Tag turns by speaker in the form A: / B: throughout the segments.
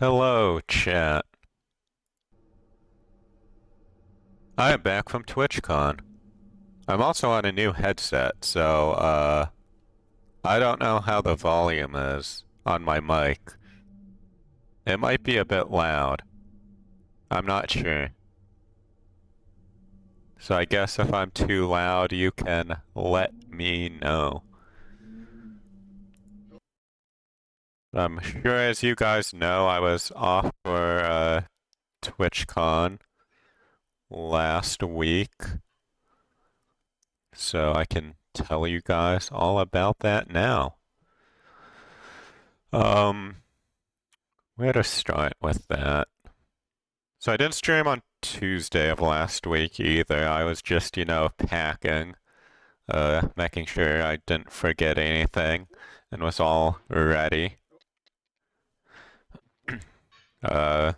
A: Hello, chat. I am back from TwitchCon. I'm also on a new headset, so, I don't know how the volume is on my mic. It might be a bit loud. I'm not sure. So I guess if I'm too loud, you can let me know. I'm sure as you guys know, I was off for, TwitchCon last week. So I can tell you guys all about that now. Um, where to start with that? So I didn't stream on Tuesday of last week either. I was just, packing, making sure I didn't forget anything and was all ready. Uh,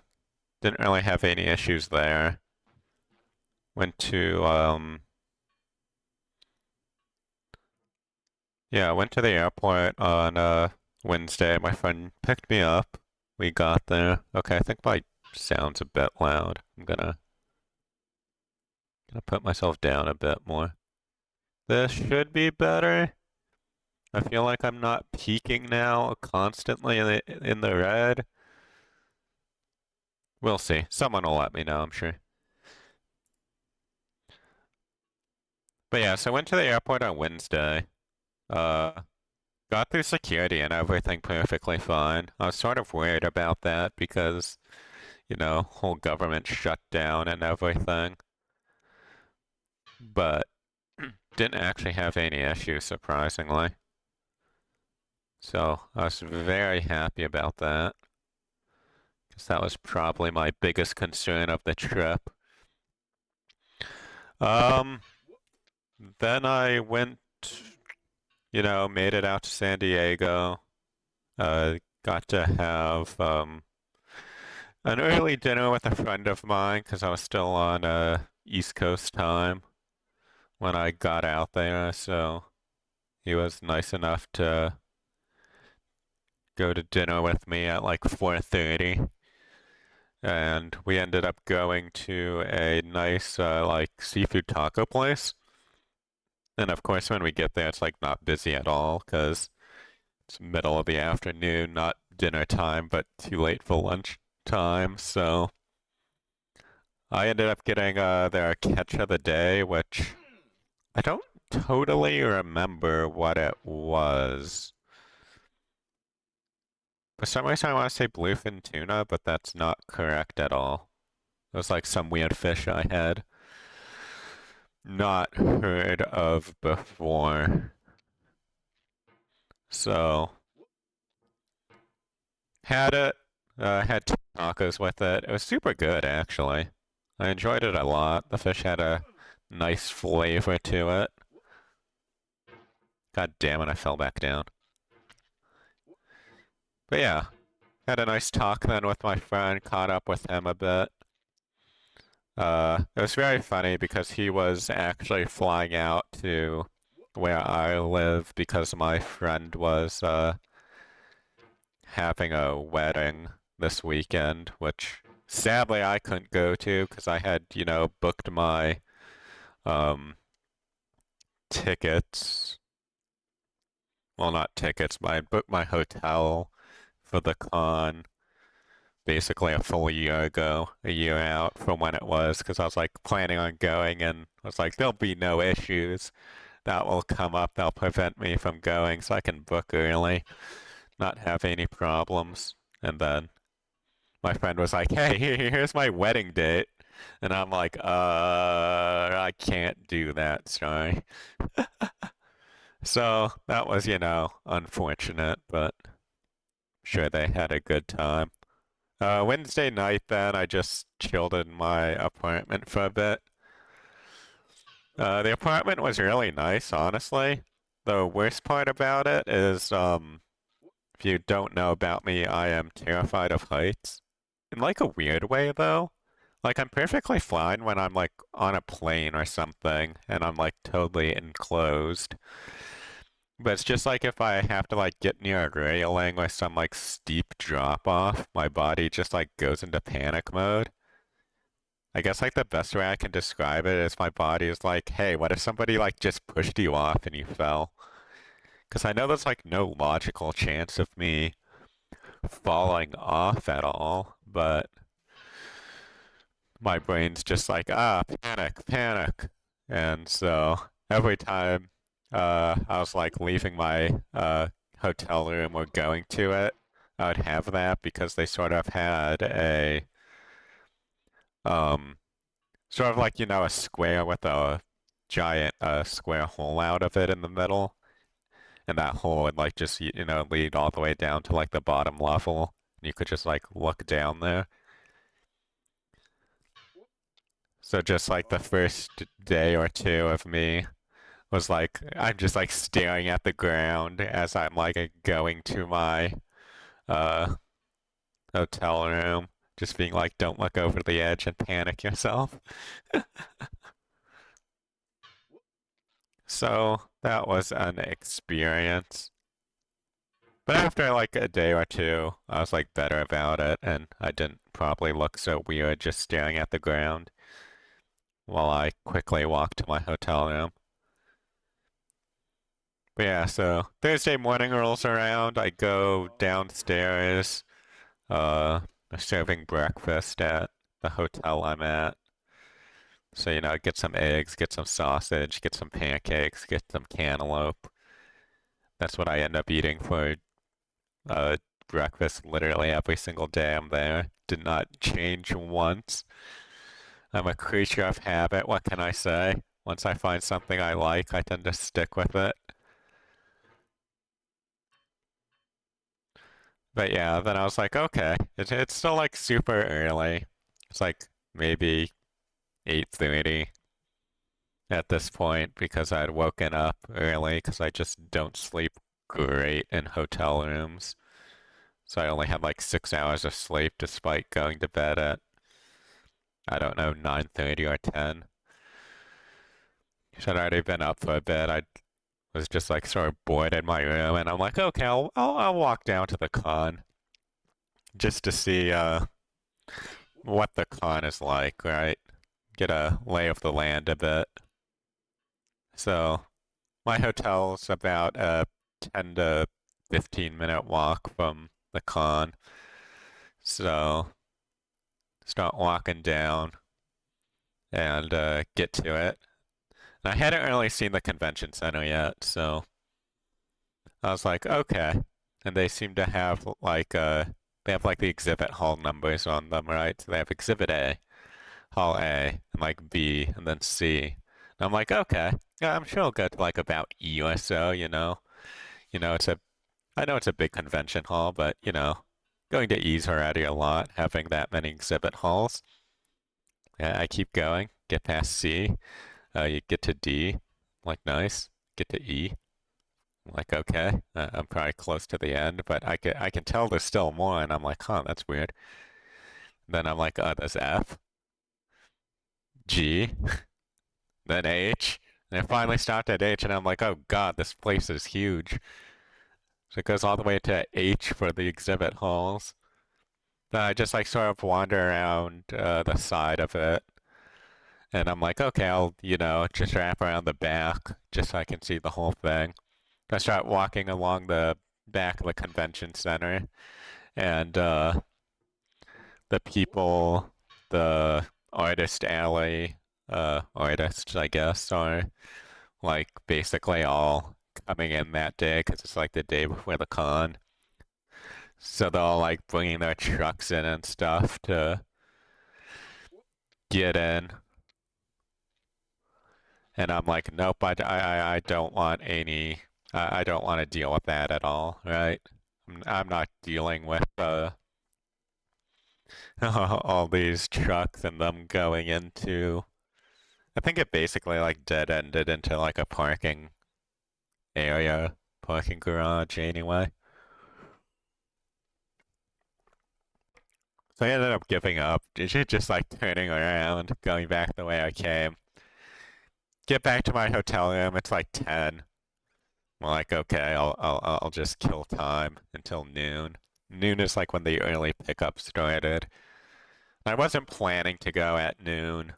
A: didn't really have any issues there. Went to, went to the airport on, Wednesday. My friend picked me up. We got there. Okay, I think my sound's a bit loud. I'm gonna put myself down a bit more. This should be better. I feel like I'm not peaking now constantly in the red. We'll see. Someone will let me know, I'm sure. But yeah, so I went to the airport on Wednesday. Uh, got through security and everything perfectly fine. I was sort of worried about that because, whole government shutdown and everything. But didn't actually have any issues, surprisingly. So I was very happy about that. Because that was probably my biggest concern of the trip. Um, then I went, made it out to San Diego. Got to have an early dinner with a friend of mine because I was still on East Coast time when I got out there. So he was nice enough to go to dinner with me at like 4:30. And we ended up going to a nice like seafood taco place. And of course, when we get there, it's like not busy at all because it's middle of the afternoon, not dinner time, but too late for lunch time. So I ended up getting their catch of the day, which I don't totally remember what it was. For some reason, I want to say bluefin tuna, but that's not correct at all. It was like some weird fish I had not heard of before. So had it, had two tacos with it. It was super good, actually. I enjoyed it a lot. The fish had a nice flavor to it. God damn it, I fell back down. But yeah, had a nice talk then with my friend, caught up with him a bit. It was very funny because he was actually flying out to where I live because my friend was having a wedding this weekend, which sadly I couldn't go to because I had, booked my um tickets. Well, not tickets, but I booked my hotel for the con basically a full year ago, a year out from when it was, because I was like planning on going and I was like, there'll be no issues that will come up that'll prevent me from going so I can book early, not have any problems. And then my friend was like, hey, here's my wedding date. And I'm like, I can't do that, sorry. So that was, unfortunate, but sure they had a good time. Wednesday night, then I just chilled in my apartment for a bit. The apartment was really nice, honestly. The worst part about it is, if you don't know about me, I am terrified of heights. In like a weird way, though. Like, I'm perfectly fine when I'm like on a plane or something and I'm like totally enclosed. But it's just like if I have to like get near a railing or some like steep drop off, my body just like goes into panic mode. I guess like the best way I can describe it is my body is like, hey, what if somebody like just pushed you off and you fell? Because I know there's like no logical chance of me falling off at all, but my brain's just like, panic, panic. And so every time I was like leaving my hotel room or going to it, I would have that because they sort of had a um sort of like, a square with a giant square hole out of it in the middle. And that hole would like just, lead all the way down to like the bottom level. And you could just like look down there. So just like the first day or two of me was like I'm just like staring at the ground as I'm like going to my uh hotel room, just being like, don't look over the edge and panic yourself. So that was an experience. But after like a day or two, I was like better about it, and I didn't probably look so weird just staring at the ground while I quickly walked to my hotel room. But yeah, so Thursday morning rolls around, I go downstairs. They're serving breakfast at the hotel I'm at. So, get some eggs, get some sausage, get some pancakes, get some cantaloupe. That's what I end up eating for uh, breakfast literally every single day I'm there. Did not change once. I'm a creature of habit, what can I say? Once I find something I like, I tend to stick with it. But yeah, then I was like, okay, it's still like super early. It's like maybe 8:30 at this point because I'd woken up early because I just don't sleep great in hotel rooms. So I only had like 6 hours of sleep despite going to bed at, I don't know, 9:30 or 10. So I'd already been up for a bit. I was just like sort of bored in my room and I'm like, okay, I'll walk down to the con just to see what the con is like, right? Get a lay of the land a bit. So my hotel's about a 10 to 15-minute walk from the con. So start walking down and get to it. And I hadn't really seen the convention center yet, so I was like, okay. And they seem to have they have like the exhibit hall numbers on them, right? So they have exhibit A, hall A, and like B, and then C. And I'm like, okay, yeah, I'm sure I'll go to like about E or so, you know. I know it's a big convention hall, but going to E's already a lot, having that many exhibit halls. Yeah, I keep going, get past C, you get to D, like nice, get to E, like okay, I'm probably close to the end, but I can tell there's still more, and I'm like, huh, that's weird. Then I'm like, there's F, G, then H, and I finally stopped at H, and I'm like, oh God, this place is huge. So it goes all the way to H for the exhibit halls. Then I just like sort of wander around the side of it, and I'm like, okay, I'll just wrap around the back just so I can see the whole thing. I start walking along the back of the convention center, and the people, the artist alley, artists, I guess, are like basically all coming in that day because it's like the day before the con. So they're all like bringing their trucks in and stuff to get in. And I'm like, nope, I don't want any, I don't want to deal with that at all, right? I'm not dealing with all these trucks and them going into, I think it basically like dead ended into like a parking area, parking garage anyway. So I ended up giving up, just like turning around, going back the way I came. Get back to my hotel room, it's like 10. I'm like, okay, I'll just kill time until noon. Noon is like when the early pickup started. I wasn't planning to go at noon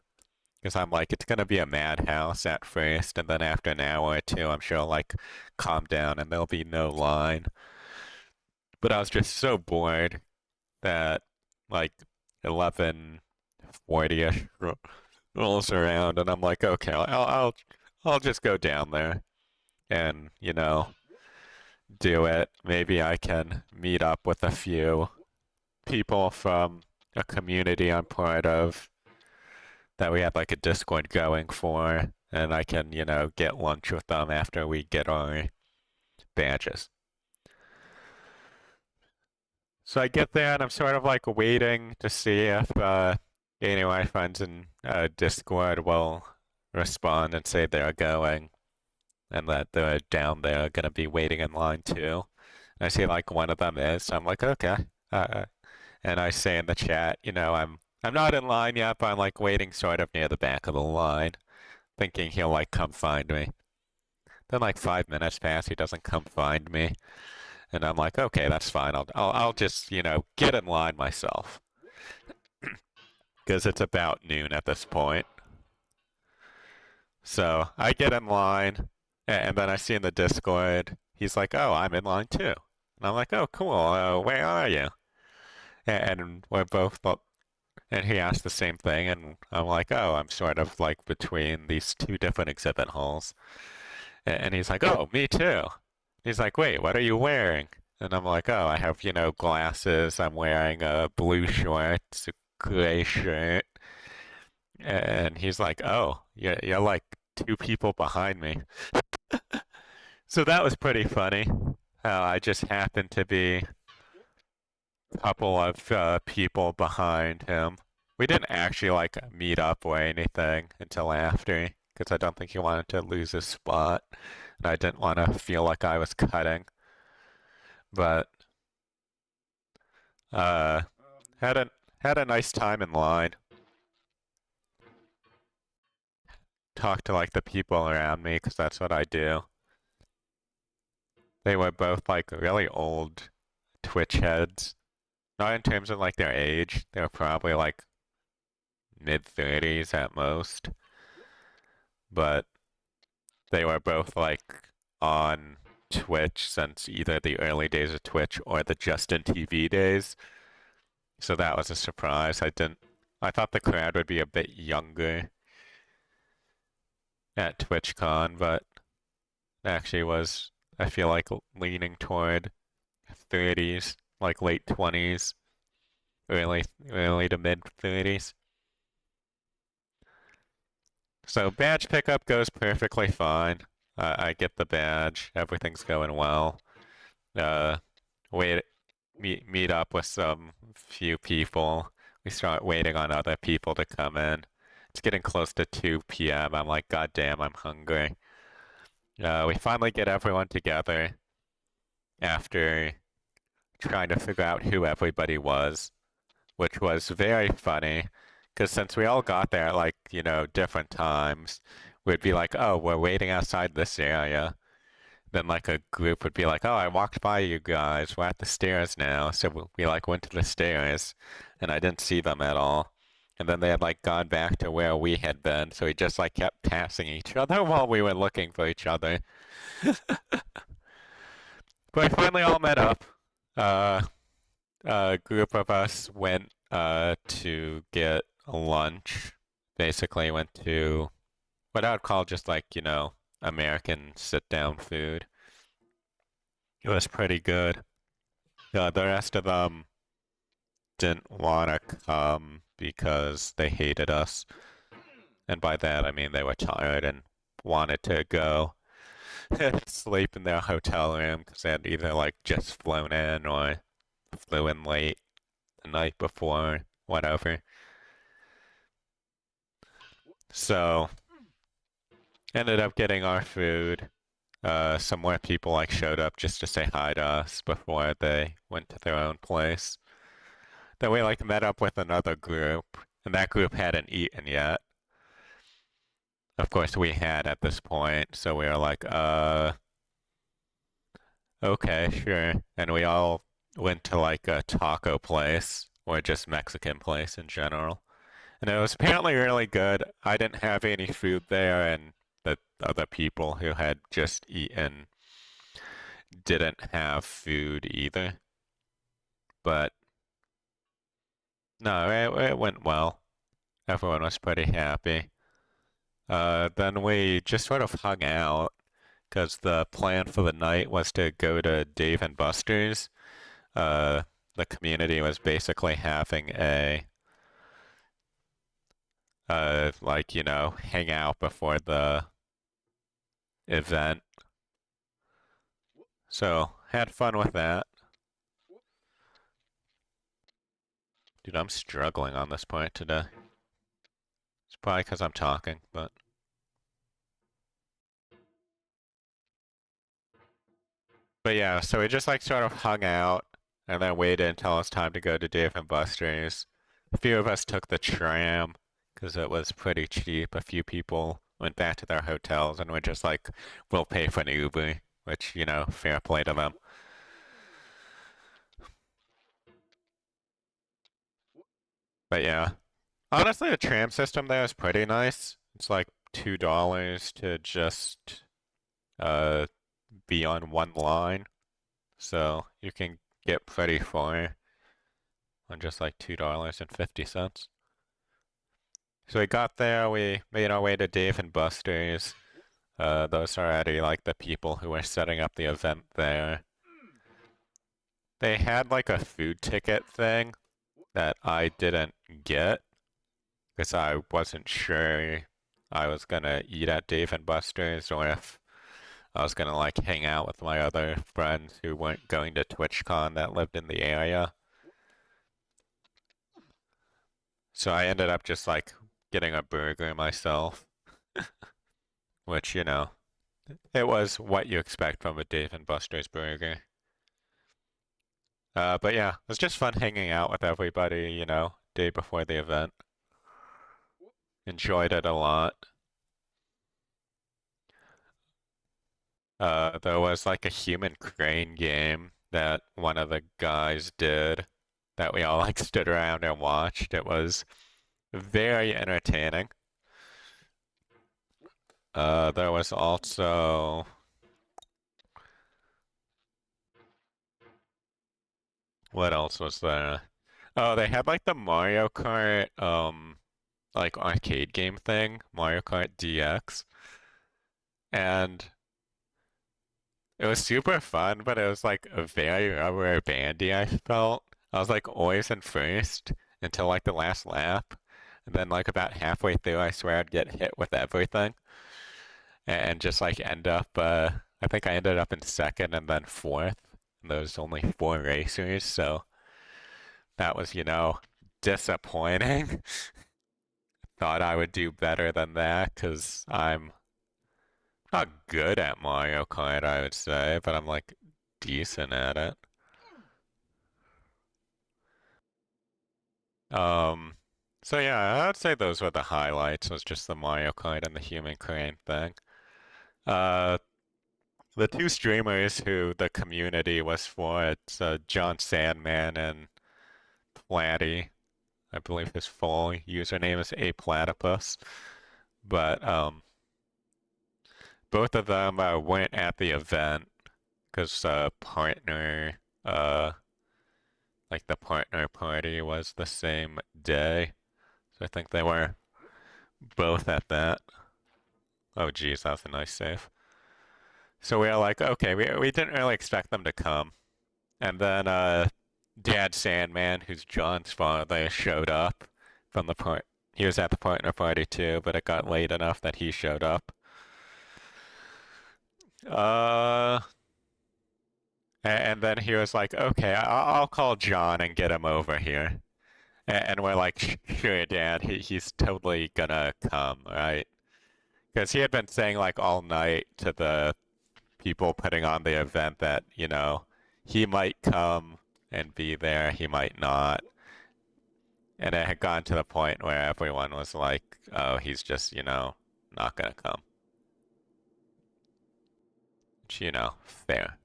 A: because I'm like, it's gonna be a madhouse at first, and then after an hour or two, I'm sure it'll like calm down and there'll be no line. But I was just so bored that like 11:40ish rolls around, and I'm like, okay, I'll just go down there and do it. Maybe I can meet up with a few people from a community I'm part of that we had like a Discord going for, and I can, get lunch with them after we get our badges. So I get there and I'm sort of like waiting to see if any of my friends in Discord will respond and say they're going and that they're down there gonna be waiting in line too. And I see like one of them is, so I'm like, okay. Uh, and I say in the chat, I'm not in line yet, but I'm like waiting sort of near the back of the line, thinking he'll like come find me. Then like 5 minutes pass, he doesn't come find me, and I'm like, okay, that's fine. I'll just get in line myself because it's about noon at this point. So I get in line, and then I see in the Discord, he's like, oh, I'm in line too. And I'm like, oh, cool. Where are you? And we're both, and he asked the same thing, and I'm like, oh, I'm sort of like between these two different exhibit halls. And he's like, oh, me too. He's like, wait, what are you wearing? And I'm like, oh, I have, glasses. I'm wearing a blue shorts, a gray shirt. And he's like, oh, you're like two people behind me. So that was pretty funny. I just happened to be a couple of people behind him. We didn't actually like meet up or anything until after, because I don't think he wanted to lose his spot, and I didn't want to feel like I was cutting. But uh, had a had a nice time in line. Talked to like the people around me, because that's what I do. They were both like really old Twitch heads. Not in terms of like their age. They were probably like mid-30s at most. But they were both like on Twitch since either the early days of Twitch or the Justin TV days. So that was a surprise. I thought the crowd would be a bit younger at TwitchCon, but it actually was, I feel like, leaning toward 30s, like late 20s, early to mid 30s. So badge pickup goes perfectly fine. I get the badge. Everything's going well. Uh, wait, meet up with some few people. We start waiting on other people to come in. It's getting close to 2 p.m. I'm like, God damn, I'm hungry. We finally get everyone together after trying to figure out who everybody was, which was very funny. Because since we all got there at like, different times, we'd be like, oh, we're waiting outside this area. Then like a group would be like, oh, I walked by you guys. We're at the stairs now. So we like went to the stairs and I didn't see them at all. And then they had like gone back to where we had been. So we just like kept passing each other while we were looking for each other. But we finally all met up. Uh, a group of us went to get lunch. Basically went to what I would call just like, American sit-down food. It was pretty good. The rest of them didn't want to come because they hated us. And by that, I mean they were tired and wanted to go and sleep in their hotel room because they had either like just flown in or flew in late the night before, whatever. So, ended up getting our food. Some more people like showed up just to say hi to us before they went to their own place. Then we like met up with another group, and that group hadn't eaten yet. Of course, we had at this point, so we were like, okay, sure. And we all went to like a taco place or just Mexican place in general. And it was apparently really good. I didn't have any food there, and the other people who had just eaten didn't have food either. But no, it went well. Everyone was pretty happy. Then we just sort of hung out because the plan for the night was to go to Dave and Buster's. Uh, the community was basically having a like hang out before the event. So had fun with that. Dude, I'm struggling on this point today. It's probably because I'm talking, but yeah. So we just like sort of hung out and then waited until it was time to go to Dave and Buster's. A few of us took the tram because it was pretty cheap. A few people went back to their hotels and were just like, "We'll pay for an Uber," which fair play to them. But yeah, honestly, the tram system there is pretty nice. It's like $2 to just uh be on one line, so you can get pretty far on just like $2.50. So we got there, we made our way to Dave and Buster's. Those are already like the people who were setting up the event there. They had like a food ticket thing that I didn't get because I wasn't sure I was gonna eat at Dave and Buster's or if I was gonna like hang out with my other friends who weren't going to TwitchCon that lived in the area. So I ended up just like getting a burger myself, which, it was what you expect from a Dave and Buster's burger. But yeah, it was just fun hanging out with everybody, day before the event. Enjoyed it a lot. There was like a human crane game that one of the guys did that we all like stood around and watched. It was very entertaining. There was also what else was there? Oh, they had like the Mario Kart like arcade game thing, Mario Kart DX, and it was super fun, but it was like a very rubber bandy, I felt. I was like always in first until like the last lap. And then like about halfway through I swear I'd get hit with everything and just like end up I think I ended up in second and then fourth. And there was only four racers, so that was, disappointing. Thought I would do better than that because I'm not good at Mario Kart, I would say, but I'm like decent at it. Um, so yeah, I'd say those were the highlights, was just the Mario Kart and the human crane thing. Uh, the two streamers who the community was for, it's John Sandman and Platty. I believe his full username is A Platypus. But both of them weren't at the event because uh, like the partner party was the same day. So I think they were both at that. Oh geez, that was a nice save. So we were like, okay, we didn't really expect them to come. And then Dad Sandman, who's John's father, showed up from the part. He was at the partner party too, but it got late enough that he showed up. Uh, and then he was like, okay, I'll call John and get him over here. And we're like, sure, Dad, he's totally gonna come, right? Because he had been saying like all night to the people putting on the event that, he might come and be there, he might not. And it had gotten to the point where everyone was like, oh, he's just, not gonna come. Which, fair.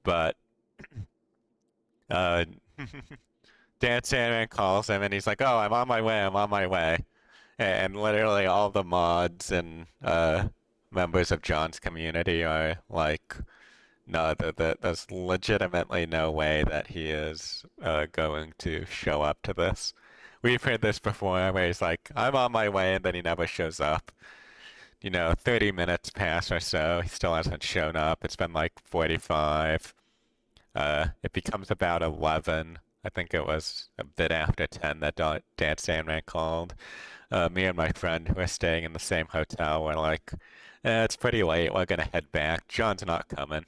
A: But uh, Dan Sandman calls him and he's like, "Oh, I'm on my way. I'm on my way." And literally all the mods and members of John's community are like, "No, there's legitimately no way that he is going to show up to this." We've heard this before, where he's like, "I'm on my way," and then he never shows up. 30 minutes pass or so. He still hasn't shown up. It's been like 45. It becomes about 11. I think it was a bit after 10 that Dan Sandman called. Me and my friend who are staying in the same hotel were like, it's pretty late. We're gonna head back. John's not coming.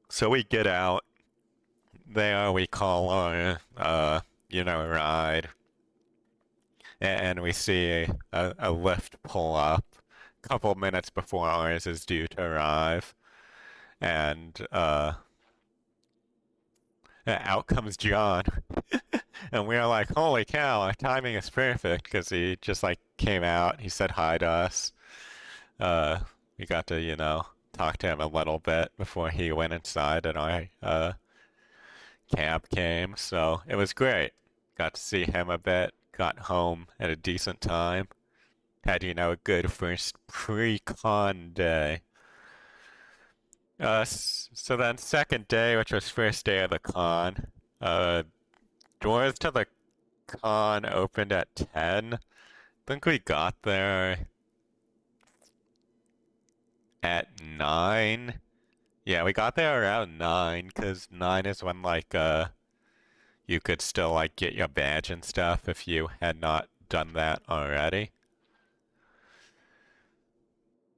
A: So we get out. There we call our, ride. And we see a lift pull up a couple minutes before ours is due to arrive. And out comes John. And we are like, holy cow, our timing is perfect because he just like came out. He said hi to us. We got to, talk to him a little bit before he went inside and our cab came. So it was great. Got to see him a bit. Got home at a decent time. Had, a good first pre-con day. So then second day, which was first day of the con, doors to the con opened at 10. I think we got there at 9. Yeah, we got there around 9, because 9 is when, like, you could still, like, get your badge and stuff if you had not done that already.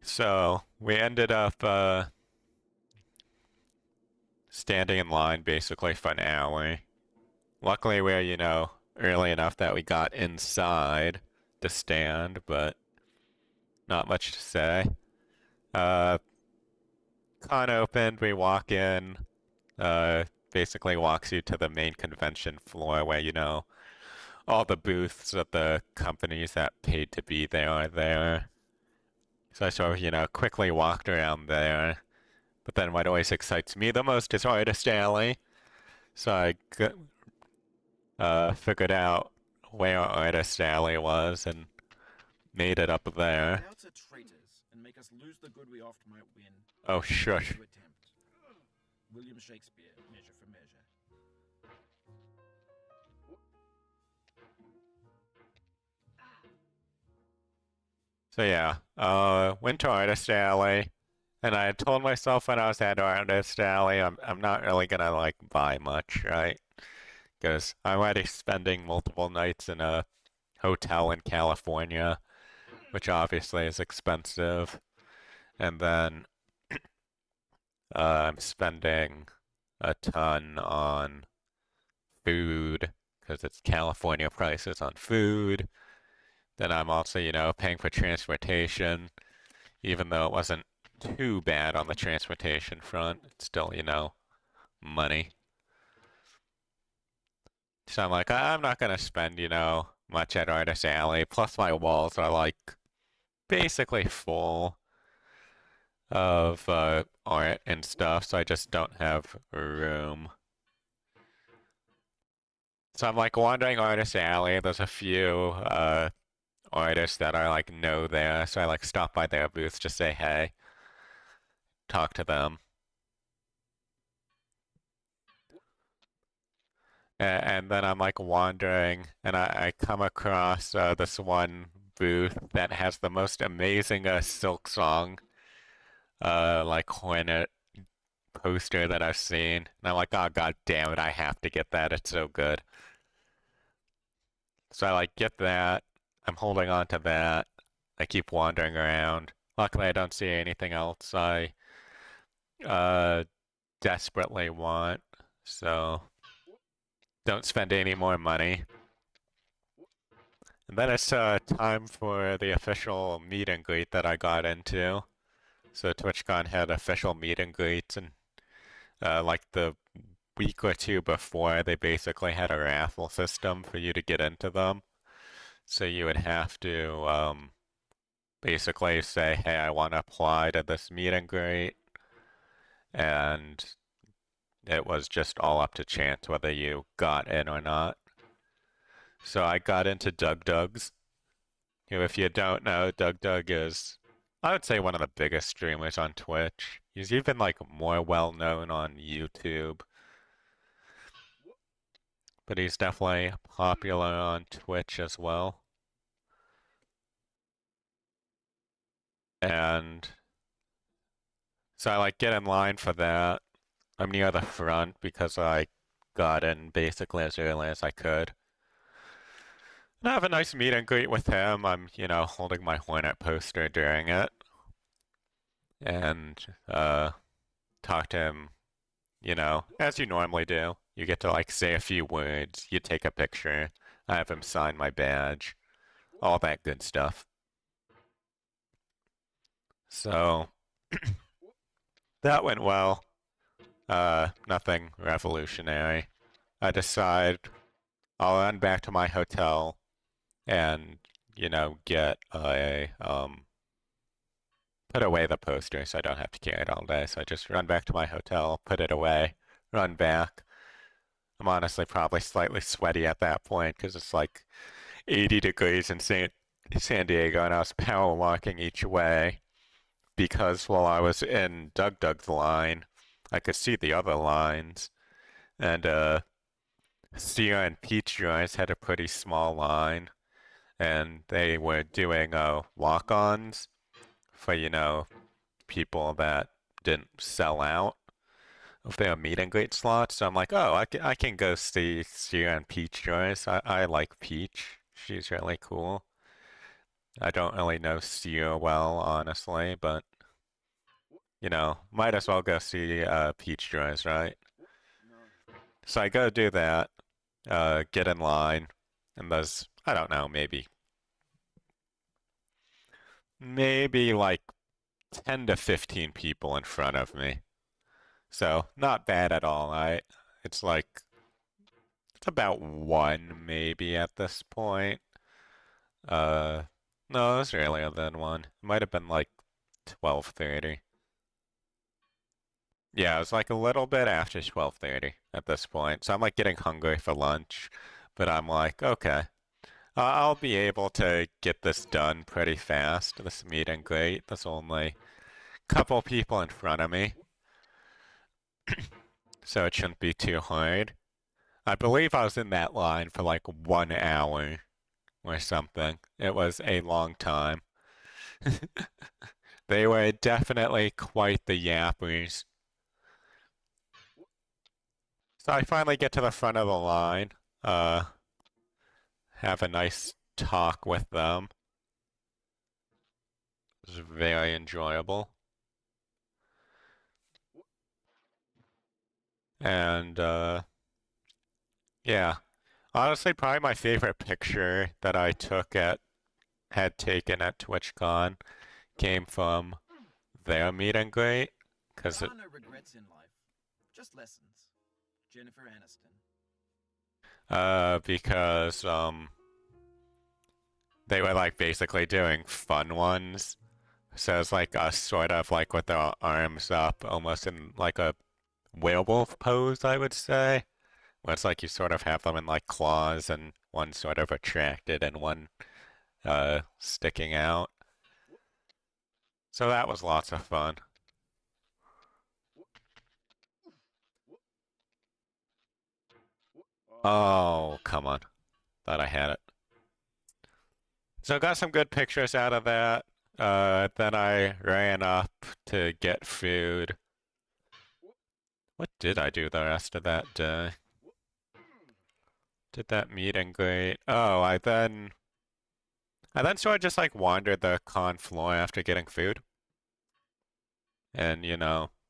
A: So, we ended up, standing in line basically for an hour. Luckily, we're, early enough that we got inside to stand, but not much to say. Con opened, we walk in, basically walks you to the main convention floor where, all the booths of the companies that paid to be there are there. So I sort of, quickly walked around there. But then what always excites me the most is Artist Alley. So I figured out where Artist Alley was and made it up there.
B: Doubts are traitors and make us lose the good we oft might win.
A: Oh, shush.
B: William Shakespeare, Measure for Measure.
A: So yeah, went to Artist Alley, and I had told myself when I was at Artist Alley, I'm not really gonna like buy much, right? Because I'm already spending multiple nights in a hotel in California, which obviously is expensive, and then I'm spending a ton on food because it's California prices on food. Then I'm also, paying for transportation, even though it wasn't too bad on the transportation front. It's still, money. So I'm like, I'm not gonna spend, much at Artist Alley. Plus my walls are like basically full of art and stuff, so I just don't have room. So I'm like wandering Artist Alley. There's a few artists that I like know there, so I like stop by their booths to say hey, talk to them. And then I'm like wandering, and I come across this one booth that has the most amazing Silk Song like Hornet poster that I've seen. And I'm like, oh god damn it, I have to get that. It's so good. So I like get that. I'm holding on to that. I keep wandering around. Luckily, I don't see anything else I uh desperately want. So don't spend any more money. And then it's time for the official meet and greet that I got into. So TwitchCon had official meet and greets, and like the week or two before, they basically had a raffle system for you to get into them. So you would have to basically say, hey, I want to apply to this meet and greet. and it was just all up to chance whether you got in or not. So I got into DougDougs. If you don't know, DougDoug is, I would say, one of the biggest streamers on Twitch. He's even like more well known on YouTube, but he's definitely popular on Twitch as well. And so I like get in line for that. I'm near the front because I got in basically as early as I could. And I have a nice meet and greet with him. I'm, holding my Hornet poster during it. And talk to him, as you normally do. You get to like say a few words, you take a picture, I have him sign my badge, all that good stuff. So that went well. Nothing revolutionary. I decide I'll run back to my hotel and, get put away the poster so I don't have to carry it all day. So I just run back to my hotel, put it away, run back. I'm honestly probably slightly sweaty at that point because it's like 80 degrees in San Diego, and I was power walking each way because while I was in DougDoug's line, I could see the other lines, and Sierra and Peach Joyce had a pretty small line, and they were doing walk-ons for, people that didn't sell out of their meet and greet slots. So I'm like, oh, I can go see Sierra and Peach Joyce. I like Peach. She's really cool. I don't really know Sierra well, honestly, but, might as well go see Peach Joyce, right? So I go do that, get in line, and there's, I don't know, maybe like 10 to 15 people in front of me. So not bad at all, right? It's like, it's about one maybe at this point. Uh, no, it was earlier than one. It might have been like 12:30. Yeah, it was like a little bit after 12:30 at this point. So I'm like getting hungry for lunch, but I'm like, okay, I'll be able to get this done pretty fast. This meet and greet. There's only a couple people in front of me, so it shouldn't be too hard. I believe I was in that line for like 1 hour or something. It was a long time. They were definitely quite the yappers. So I finally get to the front of the line, have a nice talk with them. It was very enjoyable. And, yeah. Honestly, probably my favorite picture that I had taken at TwitchCon came from their meet and greet. Cause
B: There are no regrets in life, just lessons. Jennifer Aniston.
A: because they were like basically doing fun ones. So it's like us sort of like with our arms up, almost in like a werewolf pose, I would say. Where it's like you sort of have them in like claws and one sort of retracted and one sticking out. So that was lots of fun. Oh, come on. Thought I had it. So got some good pictures out of that. Then I ran up to get food. What did I do the rest of that day? Did that meet and greet. Oh, I then sort of just like wandered the con floor after getting food. And,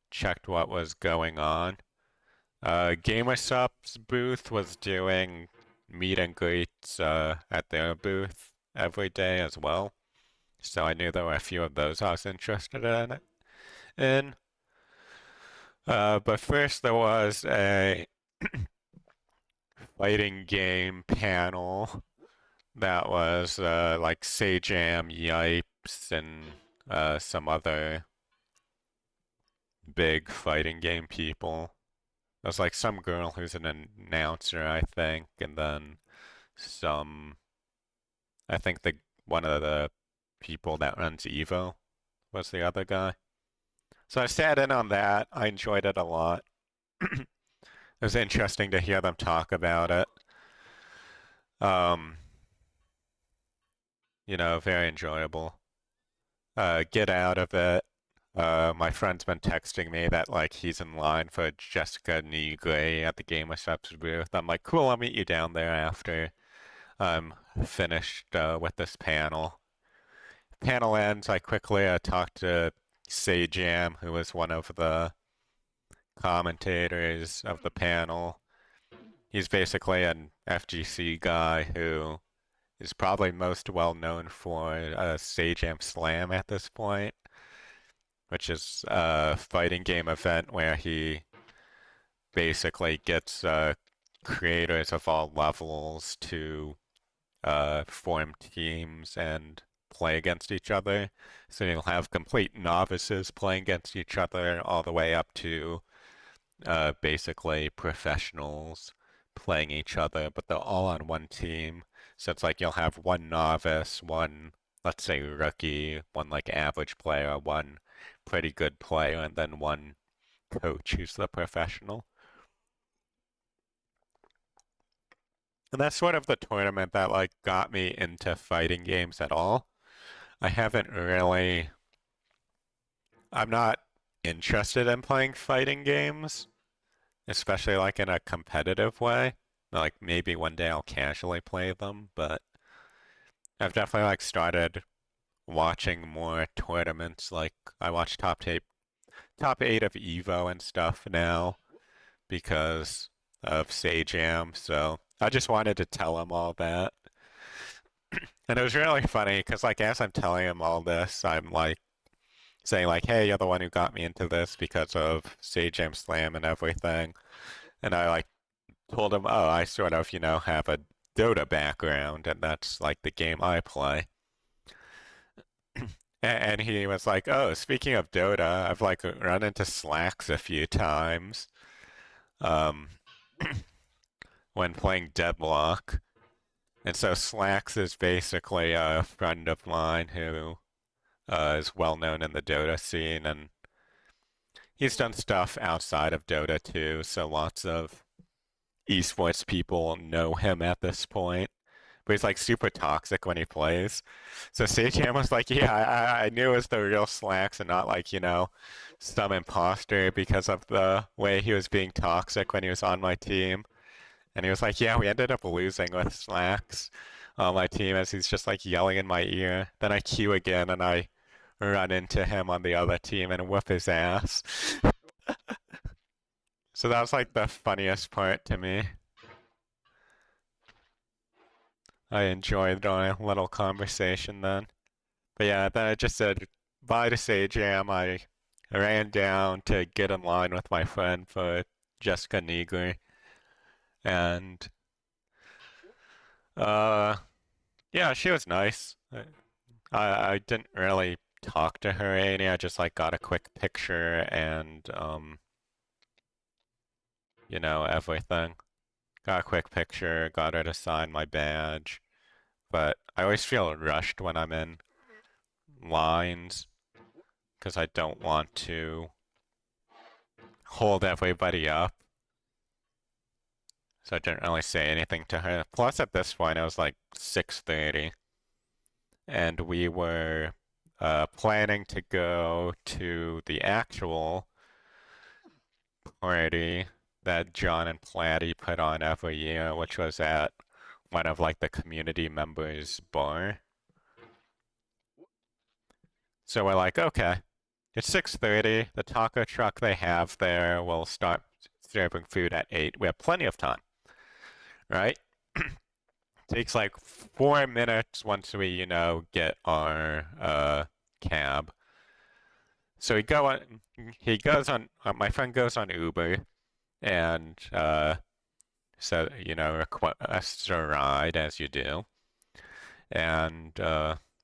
A: checked what was going on. GamerSup's booth was doing meet and greets at their booth every day as well. So I knew there were a few of those I was interested in. But first there was a fighting game panel that was like Sajam, Yipes, and some other big fighting game people. There's like some girl who's an announcer, I think, and then some, I think the one of the people that runs Evo was the other guy. So I sat in on that. I enjoyed it a lot. It was interesting to hear them talk about it. Um, very enjoyable. Get out of it. My friend's been texting me that like he's in line for Jessica Nigre at the GamerSupps booth. I'm like, cool, I'll meet you down there after I'm finished with this panel. Panel ends, I quickly talked to Sajam, who was one of the commentators of the panel. He's basically an FGC guy who is probably most well known for Sajam Slam at this point, which is a fighting game event where he basically gets creators of all levels to form teams and play against each other. So you'll have complete novices playing against each other all the way up to basically professionals playing each other, but they're all on one team. So it's like you'll have one novice, one, let's say, rookie, one like average player, one pretty good player, and then one coach who's the professional. And that's sort of the tournament that like got me into fighting games at all. I haven't really, I'm not interested in playing fighting games, especially like in a competitive way. Like maybe one day I'll casually play them, but I've definitely like started watching more tournaments. Like I watch top eight of Evo and stuff now because of Sajam. So I just wanted to tell him all that. And it was really funny because like as I'm telling him all this, I'm like saying like, "Hey, you're the one who got me into this because of Sajam Slam and everything." And I like told him, "Oh, I sort of, have a Dota background, and that's like the game I play." And he was like, "Oh, speaking of Dota, I've like run into Slacks a few times um, when playing Deadlock." And so Slacks is basically a friend of mine who is well known in the Dota scene, and he's done stuff outside of Dota too. So lots of esports people know him at this point. But he's like super toxic when he plays. So Sajam was like, yeah, I knew it was the real Slacks and not like, some imposter because of the way he was being toxic when he was on my team. And he was like, yeah, we ended up losing with Slacks on my team as he's just like yelling in my ear. Then I queue again and I run into him on the other team and whip his ass. So that was like the funniest part to me. I enjoyed our little conversation then. But yeah, then I just said bye to Sajam. I ran down to get in line with my friend for Jessica Nigri. And uh yeah, she was nice. I didn't really talk to her or anything. I just like got a quick picture and everything. Got a quick picture, got her to sign my badge. But I always feel rushed when I'm in lines because I don't want to hold everybody up. So I didn't really say anything to her. Plus, at this point, it was like 6:30, and we were planning to go to the actual party that John and Platty put on every year, which was at one of like the community members' bar. So we're like, okay, it's 6:30. The taco truck they have there will start serving food at 8. We have plenty of time, right? Takes like 4 minutes once we, get our cab. So my friend goes on Uber and so, requests a ride as you do. And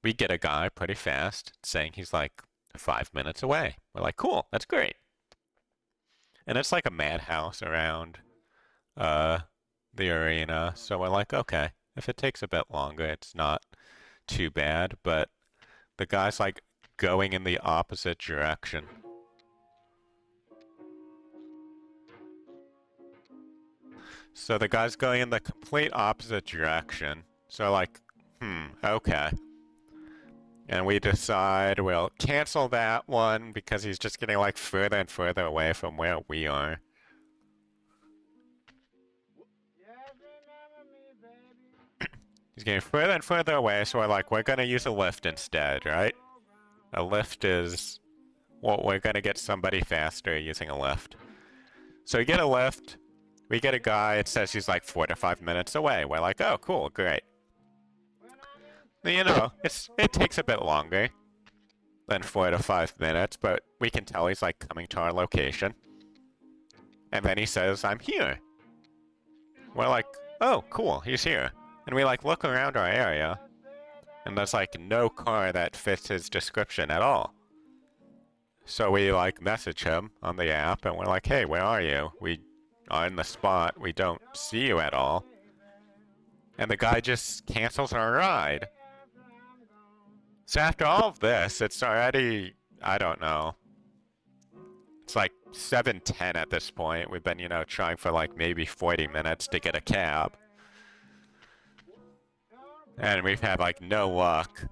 A: we get a guy pretty fast saying he's like 5 minutes away. We're like, cool, that's great. And it's like a madhouse around uh, the arena. So we're like, okay, if it takes a bit longer, it's not too bad. But the guy's like going in the opposite direction. So the guy's going in the complete opposite direction. So like, okay. And we decide we'll cancel that one because he's just getting like further and further away from where we are. He's getting further and further away, so we're like, we're gonna use a lift instead, right? A lift is, well, we're gonna get somebody faster using a lift. So we get a lift, we get a guy, it says he's like 4 to 5 minutes away. We're like, oh, cool, great. You know, it takes a bit longer than 4 to 5 minutes, but we can tell he's like coming to our location. And then he says, I'm here. We're like, oh, cool, he's here. And we like look around our area, and there's like no car that fits his description at all. So we like message him on the app, and we're like, hey, where are you? We are in the spot, we don't see you at all. And the guy just cancels our ride. So after all of this, it's already, I don't know, it's like 7:10 at this point. We've been, you know, trying for like maybe 40 minutes to get a cab. And we've had like no luck.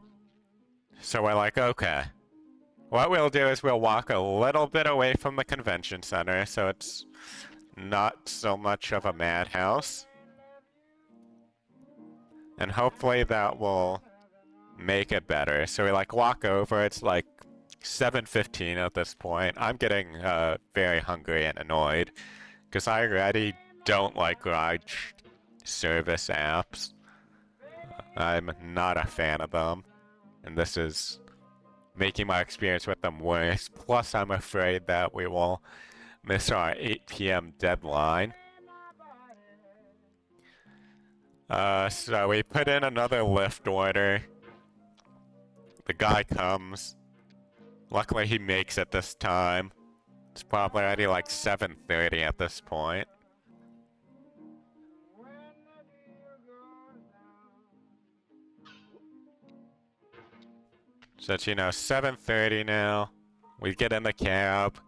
A: So we're like, okay. What we'll do is we'll walk a little bit away from the convention center so it's not so much of a madhouse. And hopefully that will make it better. So we like walk over, it's like 7:15 at this point. I'm getting very hungry and annoyed because I already don't like ride service apps. I'm not a fan of them, and this is making my experience with them worse. Plus, I'm afraid that we will miss our 8 p.m. deadline. So we put in another lift order. The guy comes. Luckily, he makes it this time. It's probably already like 7:30 at this point. So it's, you know, 7:30 now. We get in the cab.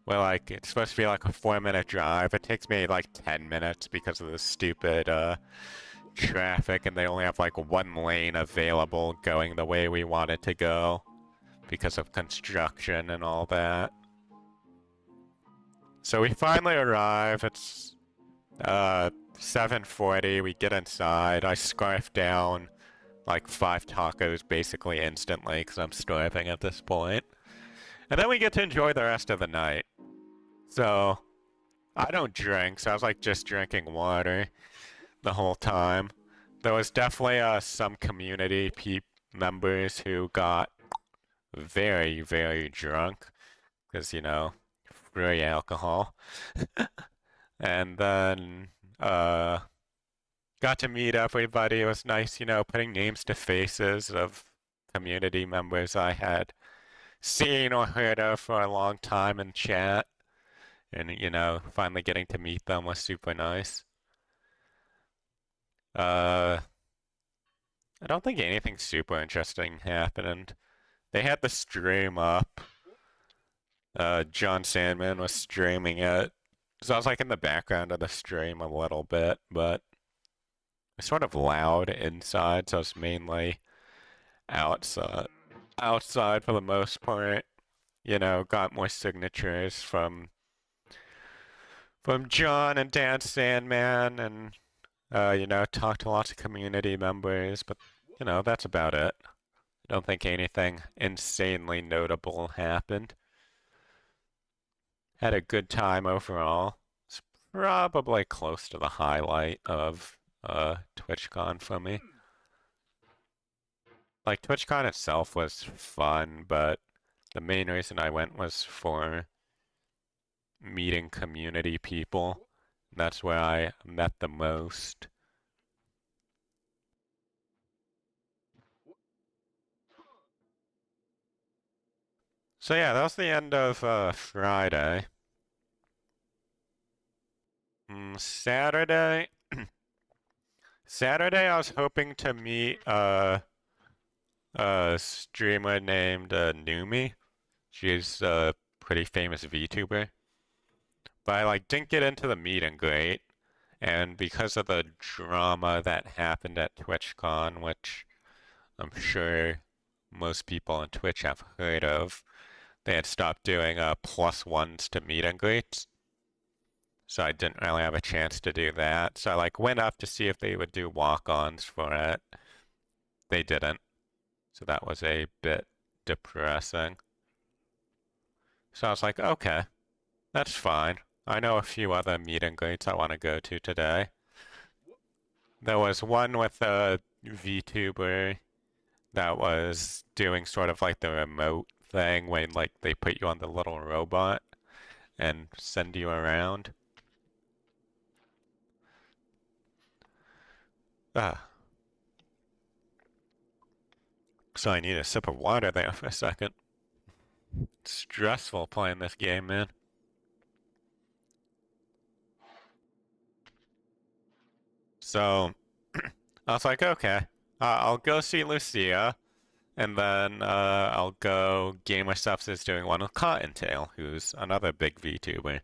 A: We're like, it's supposed to be like a 4-minute drive. It takes me like 10 minutes because of the stupid traffic, and they only have like one lane available going the way we want it to go because of construction and all that. So we finally arrive. It's 7:40. We get inside. I scarf down like 5 tacos basically instantly because I'm starving at this point. And then we get to enjoy the rest of the night. So I don't drink, so I was like just drinking water the whole time. There was definitely some community members who got very, very drunk because, you know, free alcohol. And then got to meet everybody. It was nice, you know, putting names to faces of community members I had seen or heard of for a long time in chat. And, you know, finally getting to meet them was super nice. I don't think anything super interesting happened. They had the stream up. John Sandman was streaming it. So I was like in the background of the stream a little bit, but it's sort of loud inside, so it's mainly outside. Outside for the most part. You know, got more signatures from John and Dan Sandman, and you know, talked to lots of community members, but you know, that's about it. I don't think anything insanely notable happened. Had a good time overall. It's probably close to the highlight of TwitchCon for me. Like TwitchCon itself was fun, but the main reason I went was for meeting community people. That's where I met the most. So yeah, that was the end of Friday. Saturday. Saturday, I was hoping to meet a streamer named Numi. She's a pretty famous VTuber. But I like didn't get into the meet and greet, and because of the drama that happened at TwitchCon, which I'm sure most people on Twitch have heard of, they had stopped doing +1s to meet and greets. So I didn't really have a chance to do that. So I like went up to see if they would do walk-ons for it. They didn't. So that was a bit depressing. So I was like, okay, that's fine. I know a few other meet and greets I want to go to today. There was one with a VTuber that was doing sort of like the remote thing when like they put you on the little robot and send you around. Ah, so I need a sip of water there for a second. It's stressful playing this game, man. So I was like, okay, I'll go see Lucia, and then I'll go. Gamer Stuffs is doing one with Cottontail, who's another big VTuber.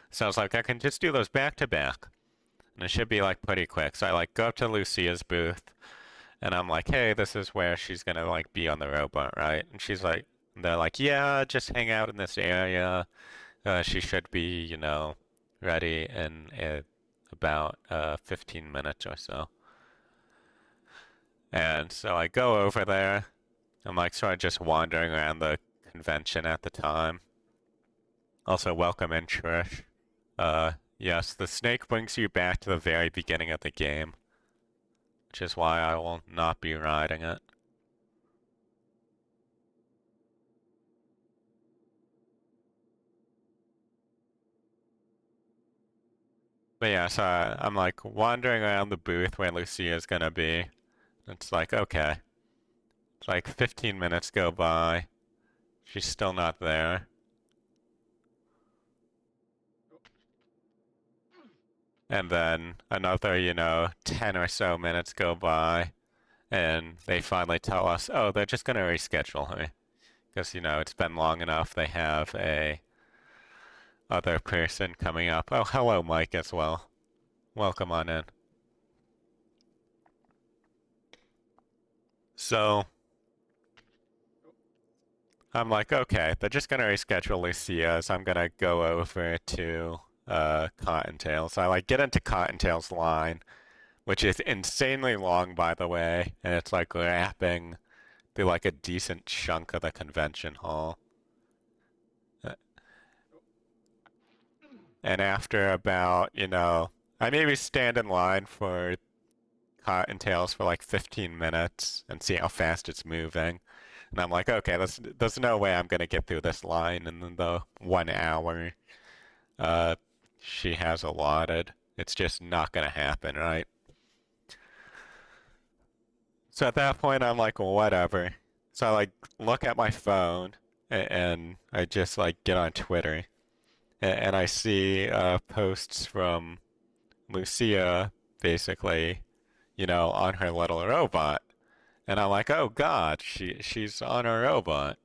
A: So I was like, I can just do those back to back, and it should be like pretty quick. So I like go up to Lucia's booth, and I'm like, hey, this is where she's gonna like be on the robot, right? And she's like, they're like, yeah, just hang out in this area. She should be, ready in about 15 minutes or so. And so I go over there. I'm like sort of just wandering around the convention at the time. Also, welcome in, Trish. Yes, the snake brings you back to the very beginning of the game, which is why I will not be riding it. But yeah, so I'm like wandering around the booth where Lucia's gonna be. It's like, okay. It's like 15 minutes go by. She's still not there. And then another, 10 or so minutes go by, and they finally tell us, oh, they're just going to reschedule her. Because, it's been long enough. They have a other person coming up. Oh, hello, Mike, as well. Welcome on in. So, I'm like, okay, they're just going to reschedule Lucia, so I'm going to go over to Cottontail. So I, like, get into Cottontail's line, which is insanely long, by the way, and it's like wrapping through like a decent chunk of the convention hall. And after about, I maybe stand in line for Cottontails for like 15 minutes and see how fast it's moving. And I'm like, okay, there's no way I'm gonna get through this line in the 1 hour uh, she has allotted. It's just not gonna happen, right? So at that point, I'm like, well, whatever. So I like look at my phone and I just like get on Twitter and I see posts from Lucia basically, on her little robot. And I'm like, oh God, she's on her robot.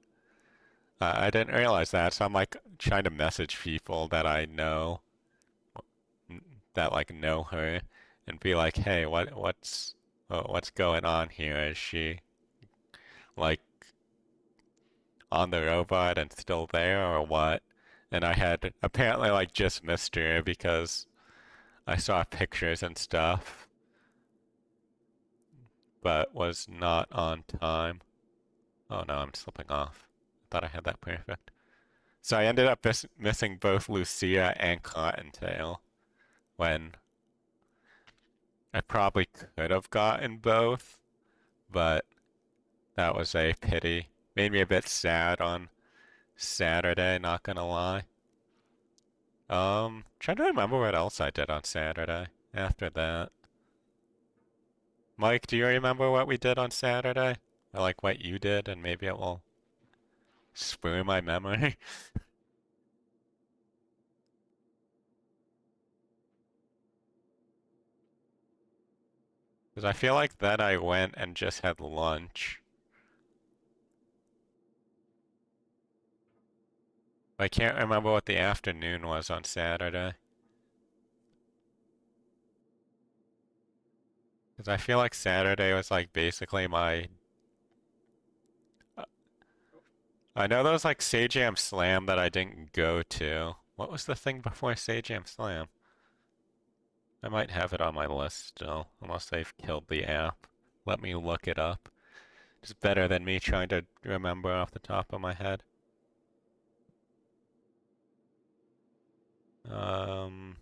A: I didn't realize that, so I'm like trying to message people that I know that like know her and be like, hey, what's going on here? Is she like on the robot and still there or what? And I had apparently like just missed her because I saw pictures and stuff, but was not on time. Oh no, I'm slipping off. I thought I had that perfect. So I ended up missing both Lucia and Cottontail when I probably could have gotten both, but that was a pity. Made me a bit sad on Saturday, not gonna lie. Trying to remember what else I did on Saturday after that. Mike, do you remember what we did on Saturday? Or like what you did, and maybe it will spur my memory? Because I feel like then I went and just had lunch. I can't remember what the afternoon was on Saturday. Because I feel like Saturday was like basically my. I know there was like Sajam Slam that I didn't go to. What was the thing before Sajam Slam? I might have it on my list still, unless they've killed the app. Let me look it up. It's better than me trying to remember off the top of my head. Um,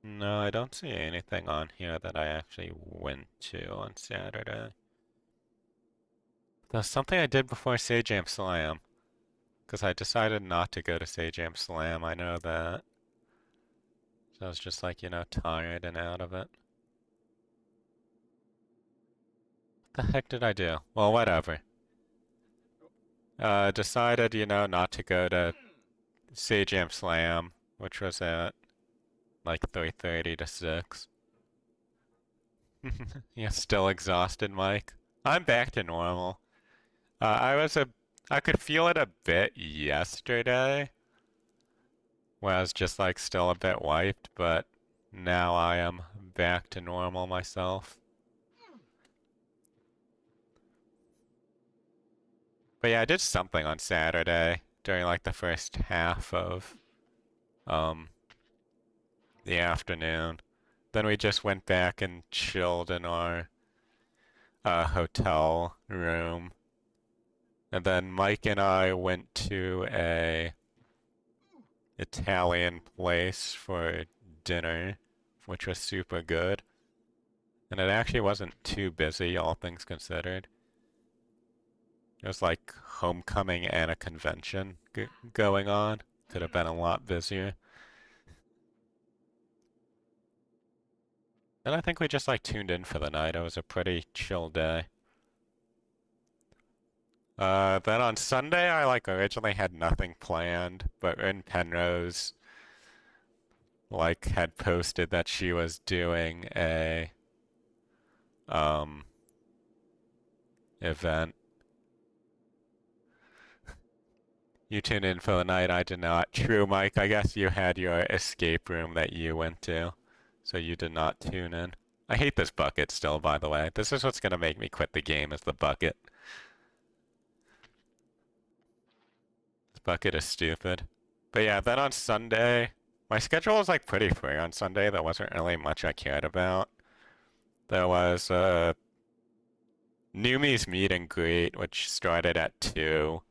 A: no, I don't see anything on here that I actually went to on Saturday. There's something I did before Sajam Slam, because I decided not to go to Sajam Slam, I know that. So I was just like, tired and out of it. What the heck did I do? Well, whatever. Decided, not to go to Sajam Slam, which was at like 3:30 to 6. Yeah, still exhausted, Mike. I'm back to normal. I could feel it a bit yesterday, where I was just like still a bit wiped, but now I am back to normal myself. But yeah, I did something on Saturday during like the first half of um the afternoon. Then we just went back and chilled in our hotel room. And then Mike and I went to a Italian place for dinner, which was super good. And it actually wasn't too busy, all things considered. It was like homecoming and a convention going on. Could have been a lot busier. And I think we just like tuned in for the night. It was a pretty chill day. Then on Sunday, I like originally had nothing planned, but in Penrose, like, had posted that she was doing a, um, event. You tuned in for the night, I did not. True, Mike, I guess you had your escape room that you went to, so you did not tune in. I hate this bucket still, by the way. This is what's gonna make me quit the game, is the bucket. This bucket is stupid. But yeah, then on Sunday, my schedule was like pretty free on Sunday. There wasn't really much I cared about. There was Numi's meet and greet, which started at 2.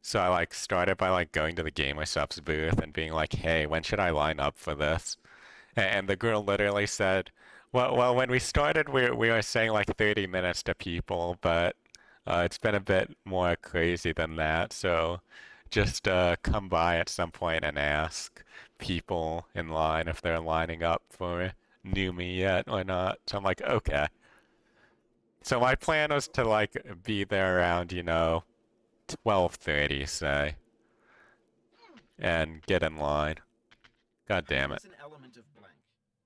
A: So I like started by like going to the GamerSupps booth and being like, "Hey, when should I line up for this?" And the girl literally said, "Well, when we started, we were saying like 30 minutes to people, but it's been a bit more crazy than that. So just come by at some point and ask people in line if they're lining up for Numi yet or not." So I'm like, okay. So my plan was to like be there around, 12:30, say, and get in line. God damn it.
B: It's an element of blank.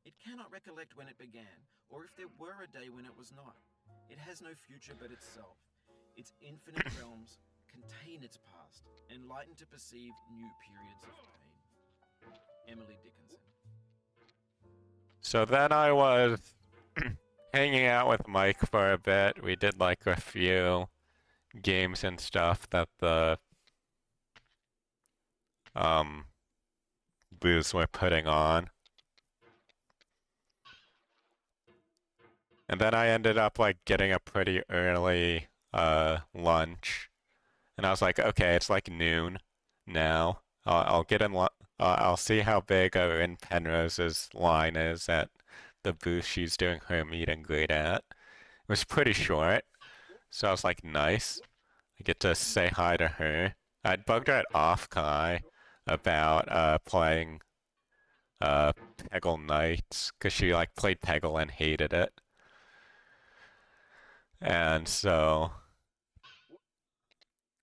B: It cannot recollect when it began, or if there were a day when it was not. It has no future but itself. Its infinite realms contain its past, enlightened to perceive new periods of pain. Emily Dickinson.
A: So then I was hanging out with Mike for a bit. We did like a few games and stuff that the booths were putting on. And then I ended up like getting a pretty early lunch. And I was like, okay, it's like noon now. I'll get in I'll see how big in Penrose's line is at the booth she's doing her meet and greet at. It was pretty short, so I was like, nice. I get to say hi to her. I'd bugged her at Offkai about playing Peggle Knights, because she like played Peggle and hated it. And so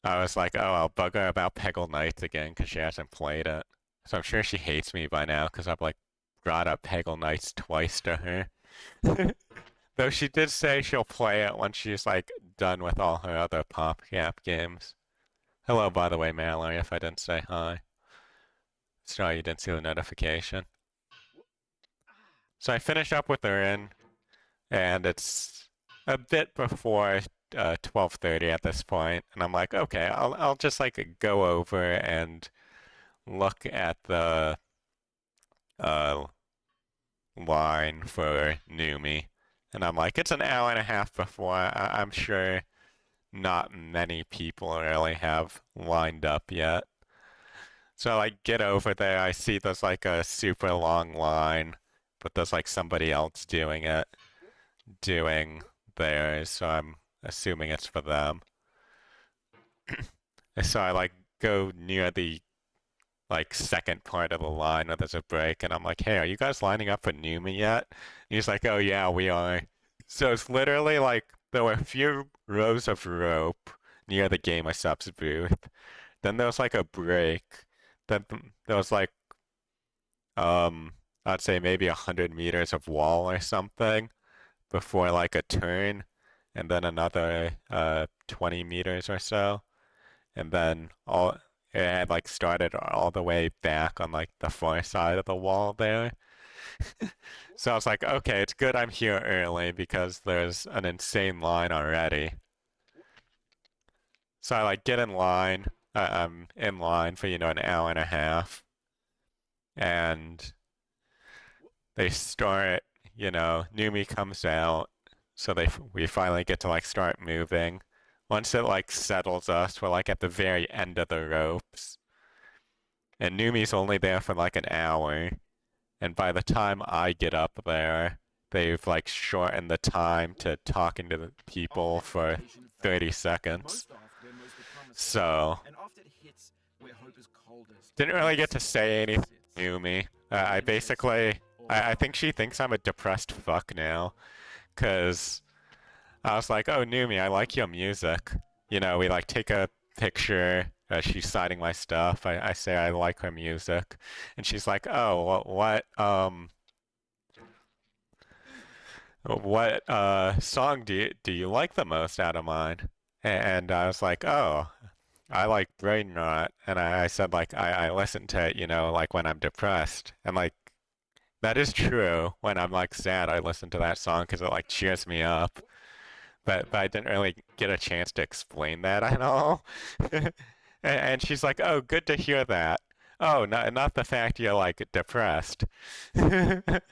A: I was like, oh, I'll bug her about Peggle Knights again because she hasn't played it. So I'm sure she hates me by now because I've like brought up Peggle Knights twice to her. Though she did say she'll play it when she's like done with all her other PopCap games. Hello, by the way, Mallory, if I didn't say hi. Sorry you didn't see the notification. So I finish up with Erin, and it's a bit before 12:30 at this point, and I'm like, okay, I'll just like go over and look at the uh, line for Numi, and I'm like, it's an hour and a half before. I'm sure not many people really have lined up yet. So I get over there, I see there's like a super long line, but there's like somebody else doing theirs, so I'm assuming it's for them. So I like go near the like second part of the line where there's a break, and I'm like, hey, are you guys lining up for Numi yet? And he's like, oh yeah, we are. So it's literally like there were a few rows of rope near the Game of Subs booth. Then there was like a break. Then there was like um I'd say maybe 100 meters of wall or something before like a turn, and then another 20 meters or so, and then all it had like started all the way back on like the far side of the wall there. So I was like, okay, it's good I'm here early because there's an insane line already. So I like get in line. I'm in line for, an hour and a half. And they start, Numi comes out. So we finally get to like start moving. Once it like settles us, we're like at the very end of the ropes. And Numi's only there for like an hour. And by the time I get up there, they've like shortened the time to talking to the people for 30 seconds. So, didn't really get to say anything to me. I basically, I think she thinks I'm a depressed fuck now. Cause I was like, oh, Numi, I like your music. We like take a picture. She's signing my stuff. I say I like her music. And she's like, oh, what song do you like the most out of mine? And I was like, oh, I like Brain Rot. And I said like I listen to it, like when I'm depressed. And like that is true. When I'm like sad, I listen to that song because it like cheers me up. But I didn't really get a chance to explain that at all. And she's like, "Oh, good to hear that. Oh, not the fact you're like depressed." But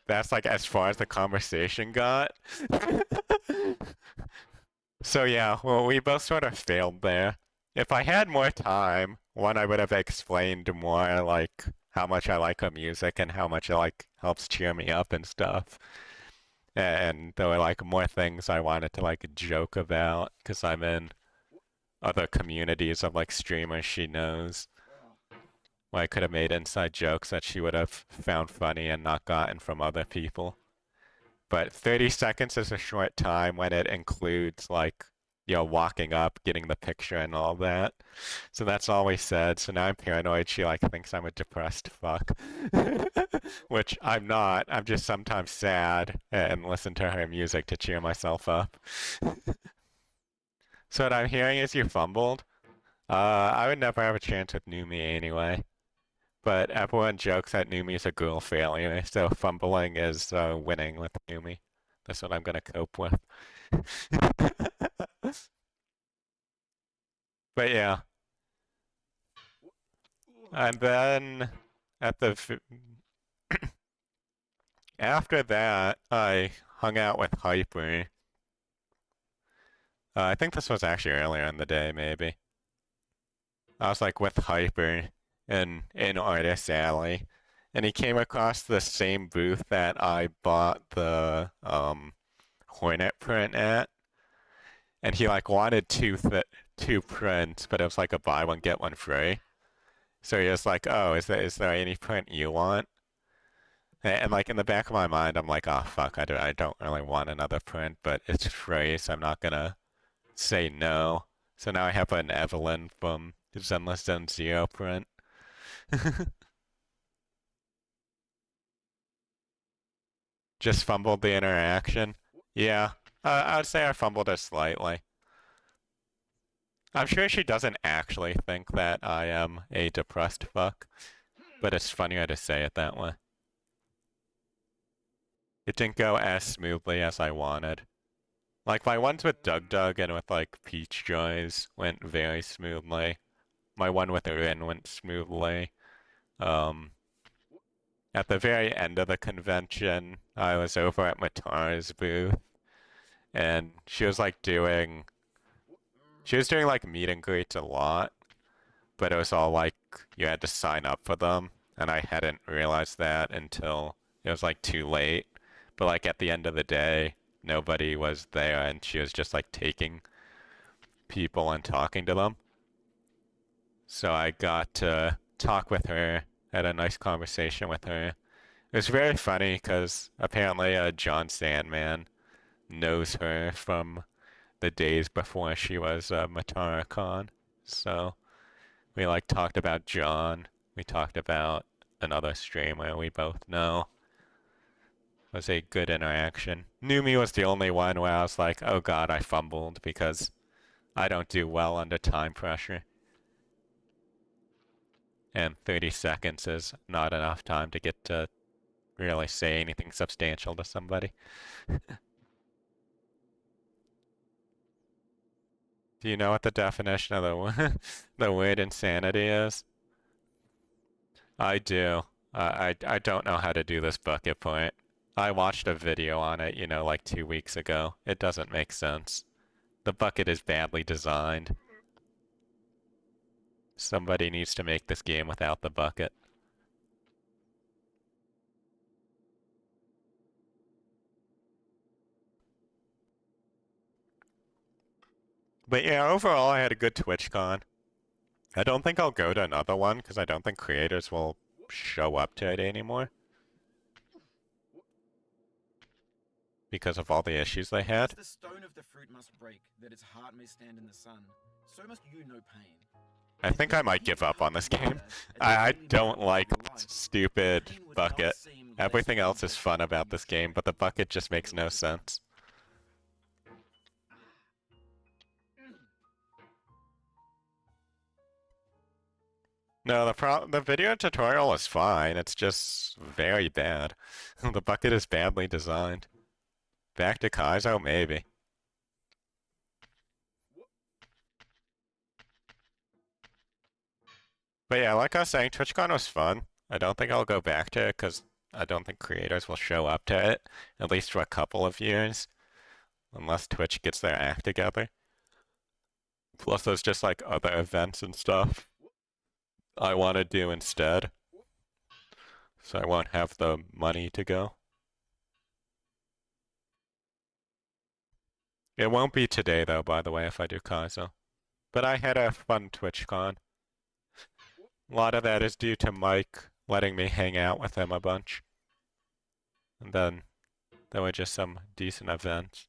A: that's like as far as the conversation got. So yeah, well, we both sort of failed there. If I had more time, one, I would have explained more like how much I like her music and how much it like helps cheer me up and stuff. And there were like more things I wanted to like joke about because I'm in other communities of like streamers she knows. Where I could have made inside jokes that she would have found funny and not gotten from other people. But 30 seconds is a short time when it includes like, walking up, getting the picture and all that. So that's all we said. So now I'm paranoid she like thinks I'm a depressed fuck. Which I'm not. I'm just sometimes sad and listen to her music to cheer myself up. So what I'm hearing is you fumbled. I would never have a chance with Numi anyway. But everyone jokes that Numi's a girl failure, so fumbling is winning with Numi. That's what I'm gonna cope with. But yeah. And then at the after that, I hung out with Hyper. I think this was actually earlier in the day, maybe. I was like with Hyper in Artist Alley, and he came across the same booth that I bought the Hornet print at, and he like wanted two prints, but it was like a buy one get one free. So he was like, "Oh, is there any print you want?" And like in the back of my mind, I'm like, "Oh fuck, I don't really want another print, but it's free, so I'm not gonna say no." So now I have an Evelyn from Zenless Zone Zero print. Just fumbled the interaction. Yeah, I would say I fumbled it slightly. I'm sure she doesn't actually think that I am a depressed fuck, but it's funnier to say it that way. It didn't go as smoothly as I wanted. Like, my ones with Dug Dug and with, like, Peach Joys went very smoothly. My one with Rin went smoothly. Um, at the very end of the convention, I was over at Matar's booth, and she was, like, doing like meet and greets a lot, but it was all like you had to sign up for them, and I hadn't realized that until it was like too late. But like at the end of the day, nobody was there, and she was just like taking people and talking to them. So I got to talk with her, had a nice conversation with her. It was very funny because apparently John Sandman knows her from the days before she was Matara-con. So we like talked about John. We talked about another streamer we both know. It was a good interaction. Numi was the only one where I was like, oh god, I fumbled because I don't do well under time pressure. And 30 seconds is not enough time to get to really say anything substantial to somebody. Do you know what the definition of the word insanity is? I do. I don't know how to do this bucket point. I watched a video on it, you know, like 2 weeks ago. It doesn't make sense. The bucket is badly designed. Somebody needs to make this game without the bucket. But yeah, overall I had a good TwitchCon. I don't think I'll go to another one because I don't think creators will show up to it anymore. Because of all the issues they had.
B: As the stone of the fruit must break, that its heart may stand in the sun, so must you know pain.
A: I think I might give up on this game. I don't like stupid bucket. Everything else is fun about this game, but the bucket just makes no sense. No, the video tutorial is fine. It's just very bad. The bucket is badly designed. Back to Kaizo, maybe. But yeah, like I was saying, TwitchCon was fun. I don't think I'll go back to it because I don't think creators will show up to it, at least for a couple of years, unless Twitch gets their act together. Plus, there's just like other events and stuff I want to do instead, so I won't have the money to go. It won't be today, though, by the way, if I do Kaizo. But I had a fun TwitchCon. A lot of that is due to Mike letting me hang out with him a bunch. And then there were just some decent events.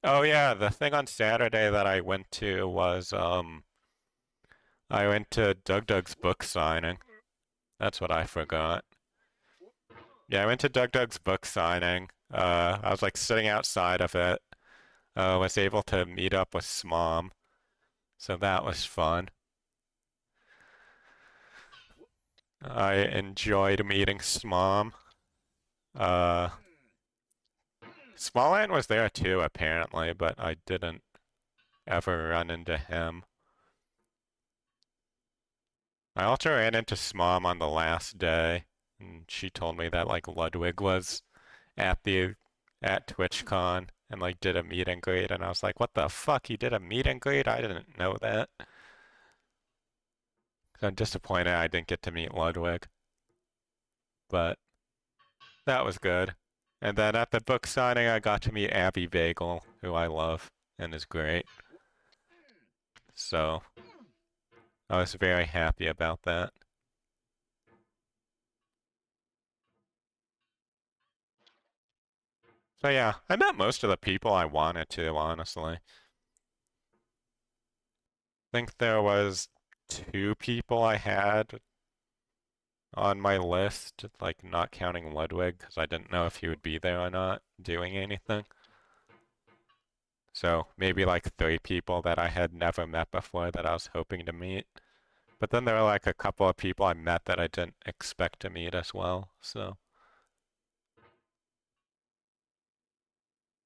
A: Oh yeah, the thing on Saturday that I went to was, I went to Dug Dug's book signing. That's what I forgot. Yeah, I went to Dug Dug's book signing. I was like sitting outside of it. Was able to meet up with Smom. So that was fun. I enjoyed meeting Smom. Smalland was there too, apparently, but I didn't ever run into him. I also ran into Smom on the last day, and she told me that like Ludwig was at TwitchCon and like did a meet and greet, and I was like, what the fuck? He did a meet and greet? I didn't know that. So I'm disappointed I didn't get to meet Ludwig. But that was good. And then at the book signing, I got to meet Abby Bagel, who I love and is great. So I was very happy about that. So yeah, I met most of the people I wanted to, honestly. I think there was 2 people I had on my list, like not counting Ludwig, because I didn't know if he would be there or not doing anything. So maybe like 3 people that I had never met before that I was hoping to meet. But then there were like a couple of people I met that I didn't expect to meet as well, so.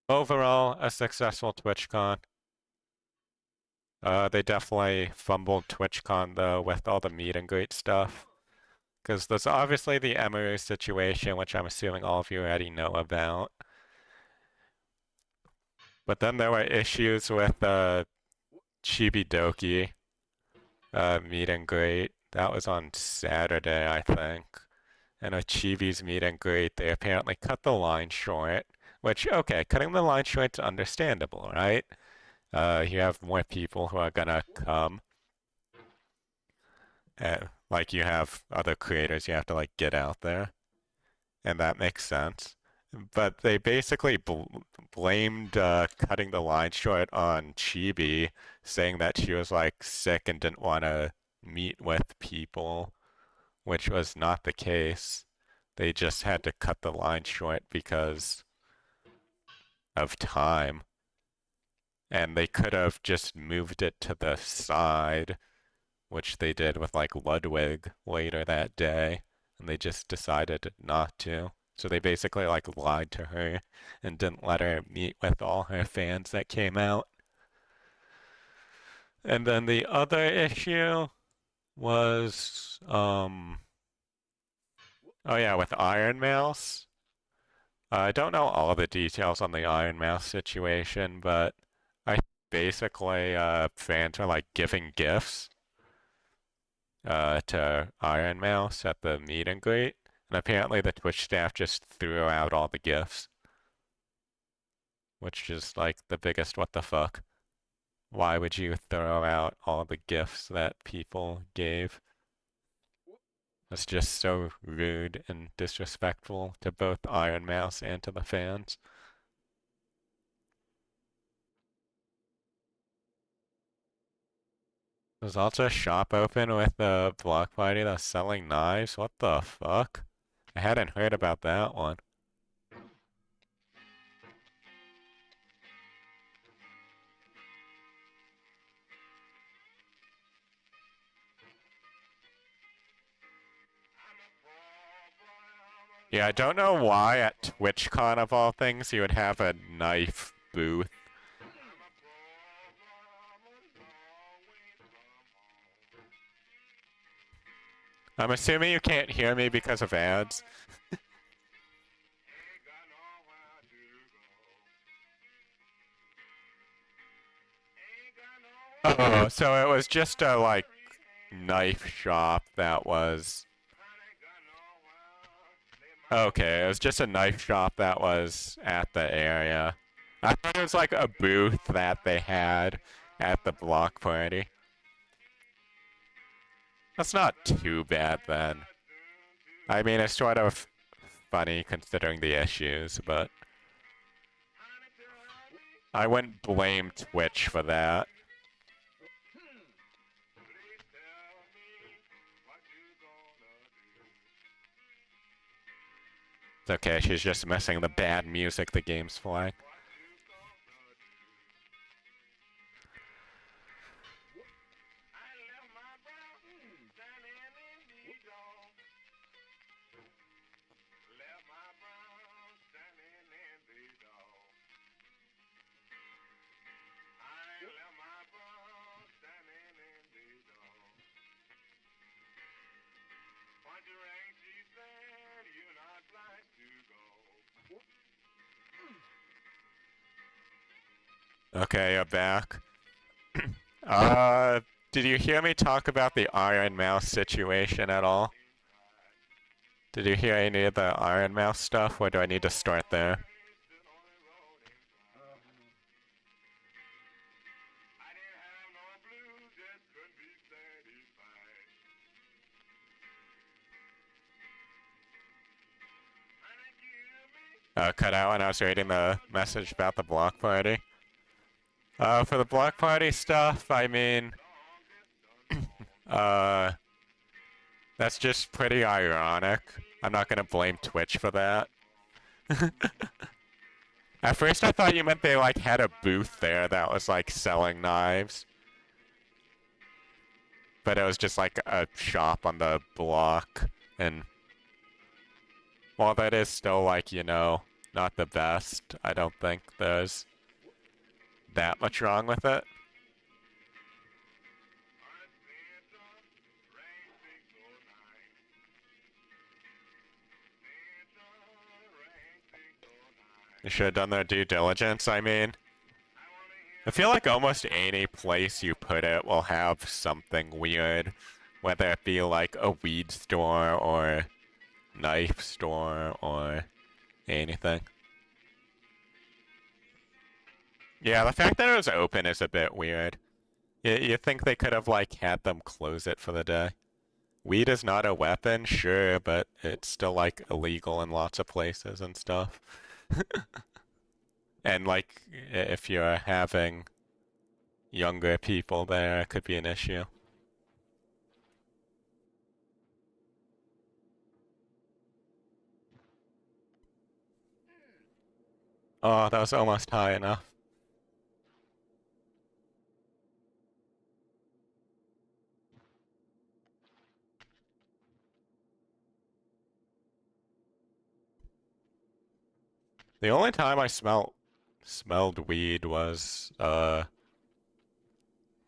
A: Overall, a successful TwitchCon. They definitely fumbled TwitchCon though with all the meet and greet stuff. Because there's obviously the Emery situation, which I'm assuming all of you already know about. But then there were issues with Chibidoki meet and greet. That was on Saturday, I think. And with Chibi's meet and greet, they apparently cut the line short. Which, okay, cutting the line short's understandable, right? You have more people who are gonna come. Like you have other creators you have to like get out there. And that makes sense. But they basically blamed cutting the line short on Chibi, saying that she was like sick and didn't want to meet with people, which was not the case. They just had to cut the line short because of time. And they could have just moved it to the side, which they did with like Ludwig later that day, and they just decided not to. So they basically like lied to her and didn't let her meet with all her fans that came out. And then the other issue was, oh yeah, with Iron Mouse. I don't know all the details on the Iron Mouse situation, but I basically fans are like giving gifts to Iron Mouse at the meet and greet, and apparently the Twitch staff just threw out all the gifts, which is like the biggest what the fuck. Why would you throw out all the gifts that people gave? That's just so rude and disrespectful to both Iron Mouse and to the fans. There's also a shop open with a block party that's selling knives. What the fuck? I hadn't heard about that one. Yeah, I don't know why at TwitchCon of all things you would have a knife booth. I'm assuming you can't hear me because of ads. Oh, so it was just a like knife shop that was. Okay, it was just a knife shop that was at the area. I thought it was like a booth that they had at the block party. That's not too bad then. I mean, it's sort of funny considering the issues, but I wouldn't blame Twitch for that. It's okay, she's just missing the bad music the game's flag. Okay, you're back. Did you hear me talk about the Iron Mouse situation at all? Did you hear any of the Iron Mouse stuff, or do I need to start there? Cut out when I was reading the message about the block party. For the block party stuff, I mean, That's just pretty ironic. I'm not gonna blame Twitch for that. At first I thought you meant they like had a booth there that was like selling knives. But it was just like a shop on the block, and while that is still like, you know, not the best, I don't think there's that much wrong with it. They should have done their due diligence, I mean. I feel like almost any place you put it will have something weird, whether it be like a weed store or knife store or anything. Yeah, the fact that it was open is a bit weird. You think they could have like had them close it for the day? Weed is not a weapon, sure, but it's still like illegal in lots of places and stuff. And like if you're having younger people there, it could be an issue. Oh, that was almost high enough. The only time I smelled weed was when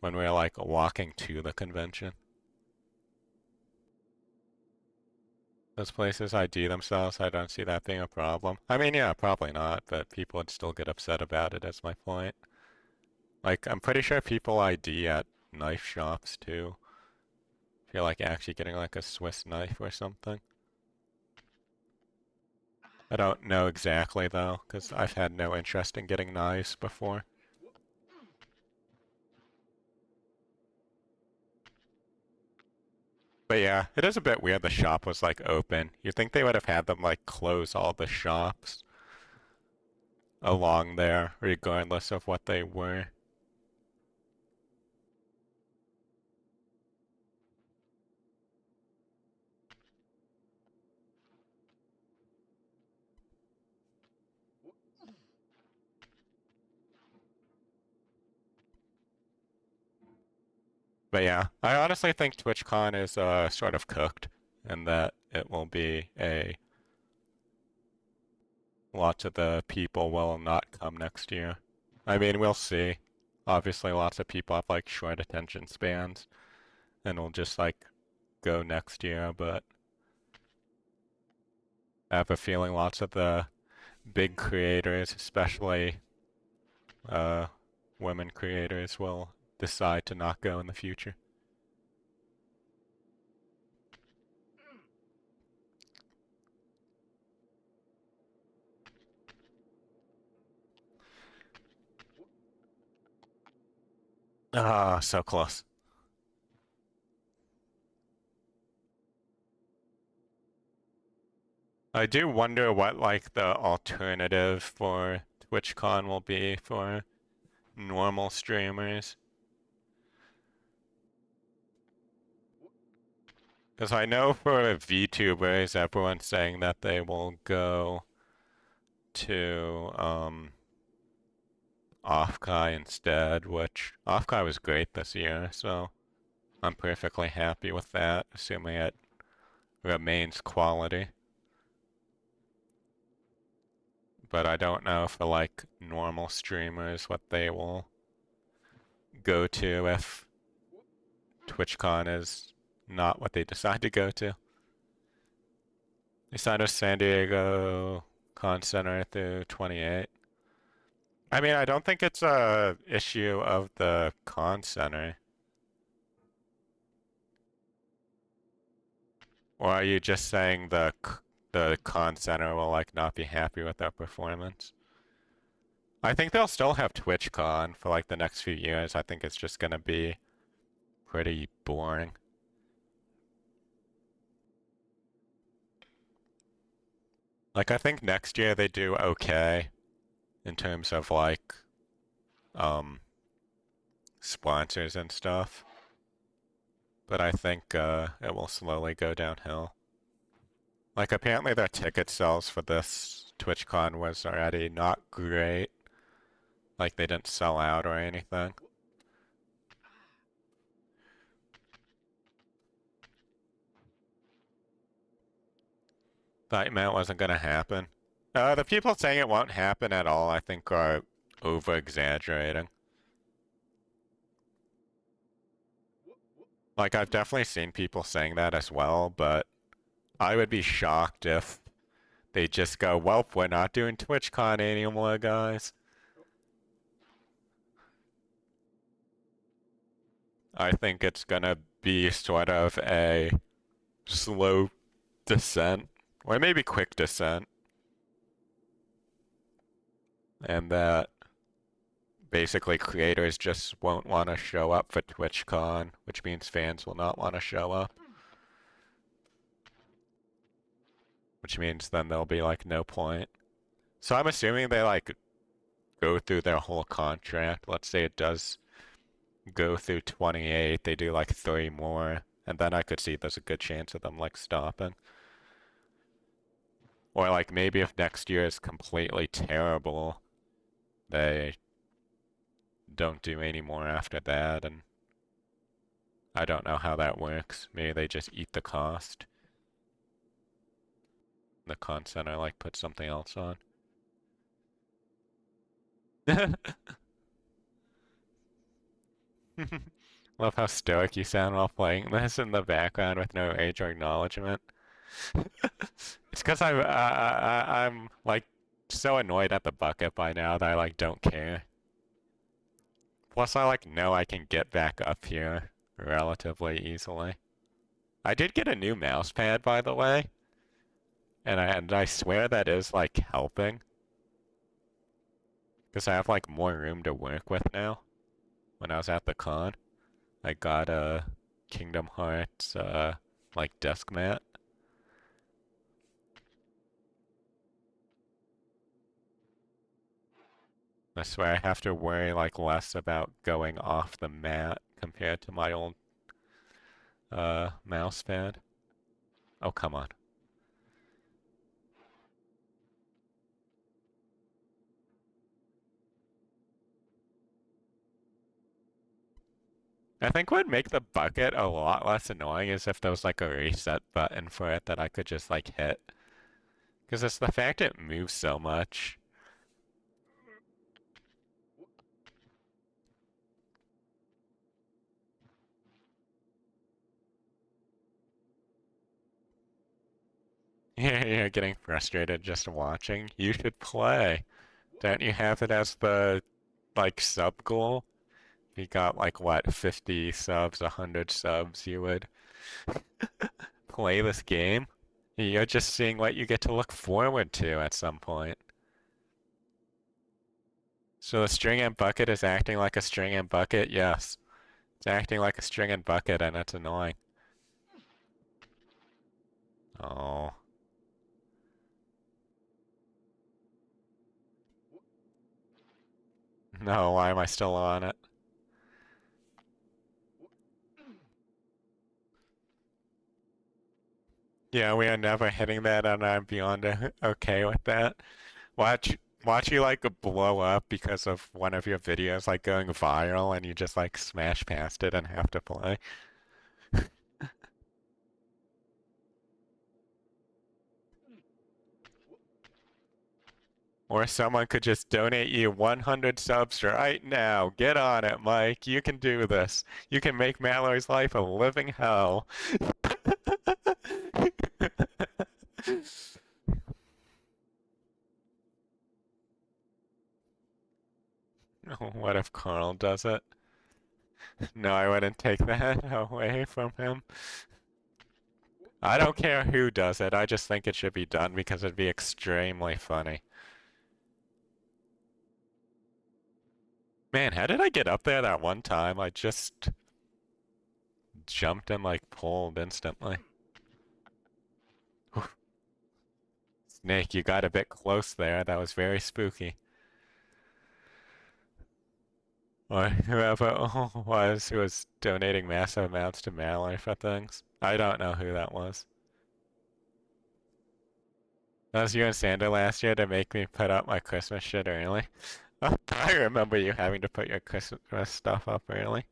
A: we were like walking to the convention. Those places ID themselves, I don't see that being a problem. I mean, yeah, probably not, but people would still get upset about it, is my point. Like, I'm pretty sure people ID at knife shops too. If you're like actually getting like a Swiss knife or something. I don't know exactly though, because I've had no interest in getting knives before. But yeah, it is a bit weird the shop was like open. You'd think they would have had them like close all the shops along there, regardless of what they were. But yeah, I honestly think TwitchCon is sort of cooked, and that it will be a lots of the people will not come next year. I mean, we'll see. Obviously, lots of people have like short attention spans, and will just like go next year, but I have a feeling lots of the big creators, especially uh, women creators, will decide to not go in the future. Ah, so close. I do wonder what like the alternative for TwitchCon will be for normal streamers. Because I know for VTubers, everyone's saying that they will go to Offkai instead, which Offkai was great this year, so I'm perfectly happy with that, assuming it remains quality. But I don't know for like normal streamers what they will go to if TwitchCon is not what they decide to go to. They signed with San Diego Con Center through 28. I mean, I don't think it's a issue of the Con Center. Or are you just saying the Con Center will like not be happy with their performance? I think they'll still have TwitchCon for like the next few years. I think it's just gonna be pretty boring. Like I think next year they do okay in terms of like um sponsors and stuff. but I think it will slowly go downhill. Like, apparently their ticket sales for this TwitchCon was already not great. Like, they didn't sell out or anything. Thought it wasn't gonna happen. The people saying it won't happen at all, I think, are over-exaggerating. Like, I've definitely seen people saying that as well, but I would be shocked if they just go, well, we're not doing TwitchCon anymore, guys. I think it's gonna be sort of a slow descent, or maybe quick descent, and that basically creators just won't want to show up for TwitchCon, which means fans will not want to show up. Which means then there'll be like no point. So I'm assuming they like go through their whole contract. Let's say it does go through 28, they do like 3 more, and then I could see there's a good chance of them like stopping. Or like maybe if next year is completely terrible, they don't do any more after that, and I don't know how that works. Maybe they just eat the cost. The con center like put something else on. Love how stoic you sound while playing this in the background with no age or acknowledgement. It's because I'm like so annoyed at the bucket by now that I like don't care. Plus I like know I can get back up here relatively easily. I did get a new mouse pad by the way, and I swear that is like helping. Because I have like more room to work with now. When I was at the con, I got a Kingdom Hearts like desk mat. I swear I have to worry like less about going off the mat compared to my old mouse pad. Oh, come on. I think what would make the bucket a lot less annoying is if there was like a reset button for it that I could just like hit. Because it's the fact it moves so much. You're getting frustrated just watching. You should play. Don't you have it as the like sub goal? If you got like what, 50 subs, 100 subs, you would play this game. You're just seeing what you get to look forward to at some point. So the string and bucket is acting like a string and bucket? Yes. It's acting like a string and bucket and it's annoying. Oh. No, why am I still on it? Yeah, we are never hitting that and I'm beyond okay with that. Watch watch you like blow up because of one of your videos like going viral and you just like smash past it and have to play. Or someone could just donate you 100 subs right now. Get on it, Mike. You can do this. You can make Mallory's life a living hell. What if Carl does it? No, I wouldn't take that away from him. I don't care who does it. I just think it should be done because it'd be extremely funny. Man, how did I get up there that one time? I just jumped and like pulled instantly. Snake, you got a bit close there. That was very spooky. or whoever it was who was donating massive amounts to Mallory for things. I don't know who that was. That was you and Sander last year to make me put up my Christmas shit early. I remember you having to put your Christmas stuff up early.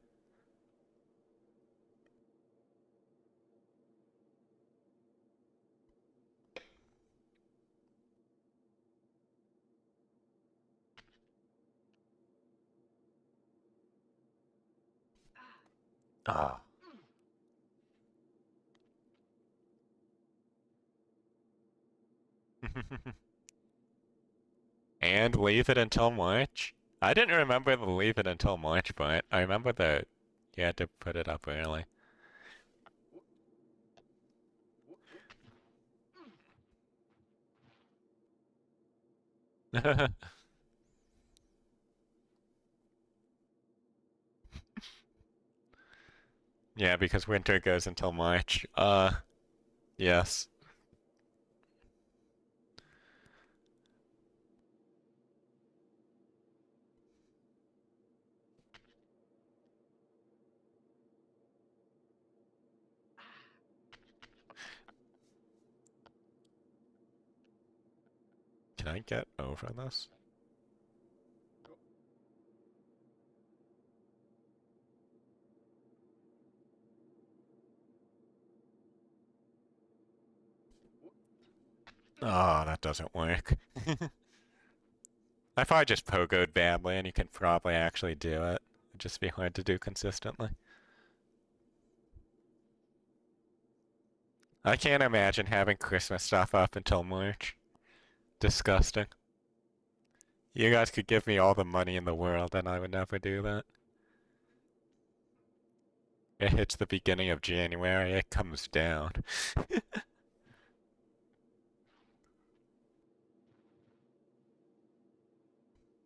A: Ah. And leave it until March? I didn't remember the leave it until March part. I remember that you had to put it up early. Yeah, because winter goes until March. Yes. Can I get over this? Oh, that doesn't work. I probably just pogoed badly, and you can probably actually do it. It'd just be hard to do consistently. I can't imagine having Christmas stuff up until March. Disgusting. You guys could give me all the money in the world, and I would never do that. It hits the beginning of January, it comes down.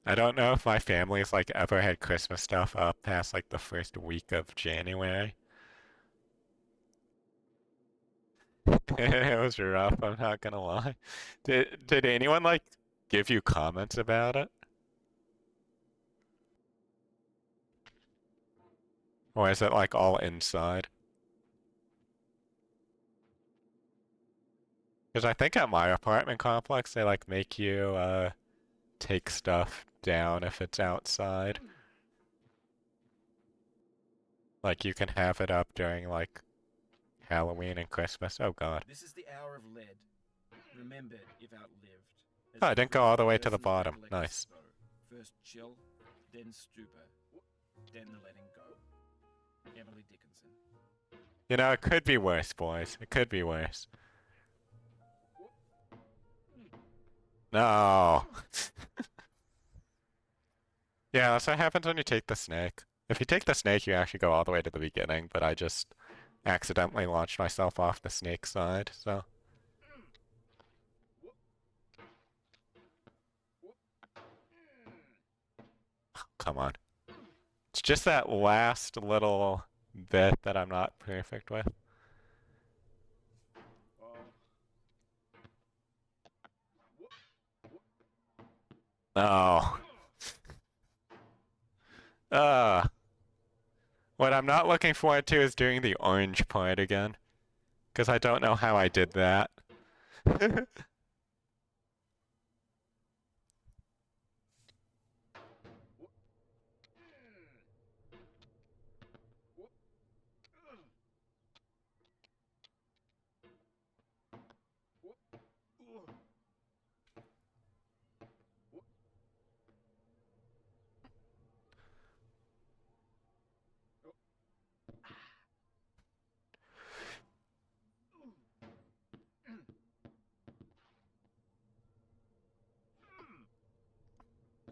A: I don't know if my family's like ever had Christmas stuff up past like the first week of January. It was rough, I'm not gonna lie. Did anyone like give you comments about it? Or is it like all inside? Because I think at my apartment complex they like make you take stuff down if it's outside. Like you can have it up during like Halloween and Christmas. Oh God.
B: This is the hour of lead. Remembered if outlived. As
A: Oh, I didn't go all the way to the
B: persons
A: bottom.
B: recollect
A: Nice.
B: so. First chill, then stupor, then the letting go. Emily Dickinson.
A: You know, it could be worse, boys. It could be worse. No. Yeah, that's what happens when you take the snake. If you take the snake, you actually go all the way to the beginning, but I just accidentally launched myself off the snake side, so. Come on. It's just that last little bit that I'm not perfect with. Oh. Uh, what I'm not looking forward to is doing the orange part again. Because I don't know how I did that.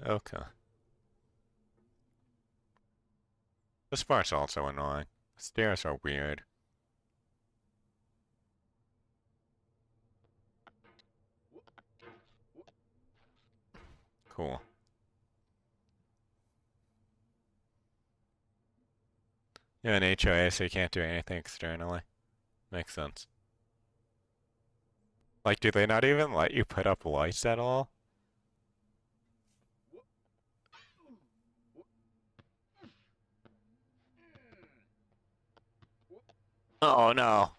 A: Okay. This part's also annoying. Stairs are weird. Cool. You're an HOA, so you can't do anything externally. Makes sense. Like, do they not even let you put up lights at all? Oh no.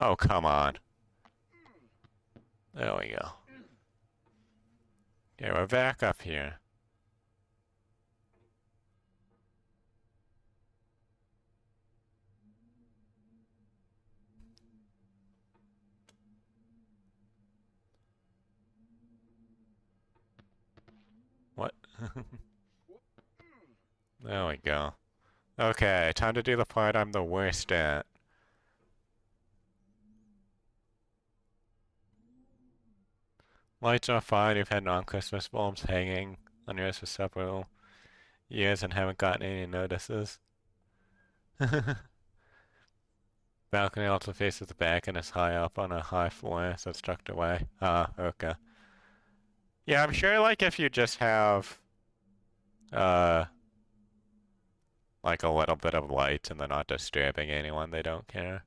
A: Oh, come on. There we go. Okay, we're back up here. What? There we go. Okay, time to do the part I'm the worst at. Lights are fine, you've had non-Christmas bulbs hanging on yours for several years and haven't gotten any notices. Balcony also faces the back and is high up on a high floor, so it's tucked away. Ah, okay. Yeah, I'm sure like if you just have uh like a little bit of light and they're not disturbing anyone, they don't care.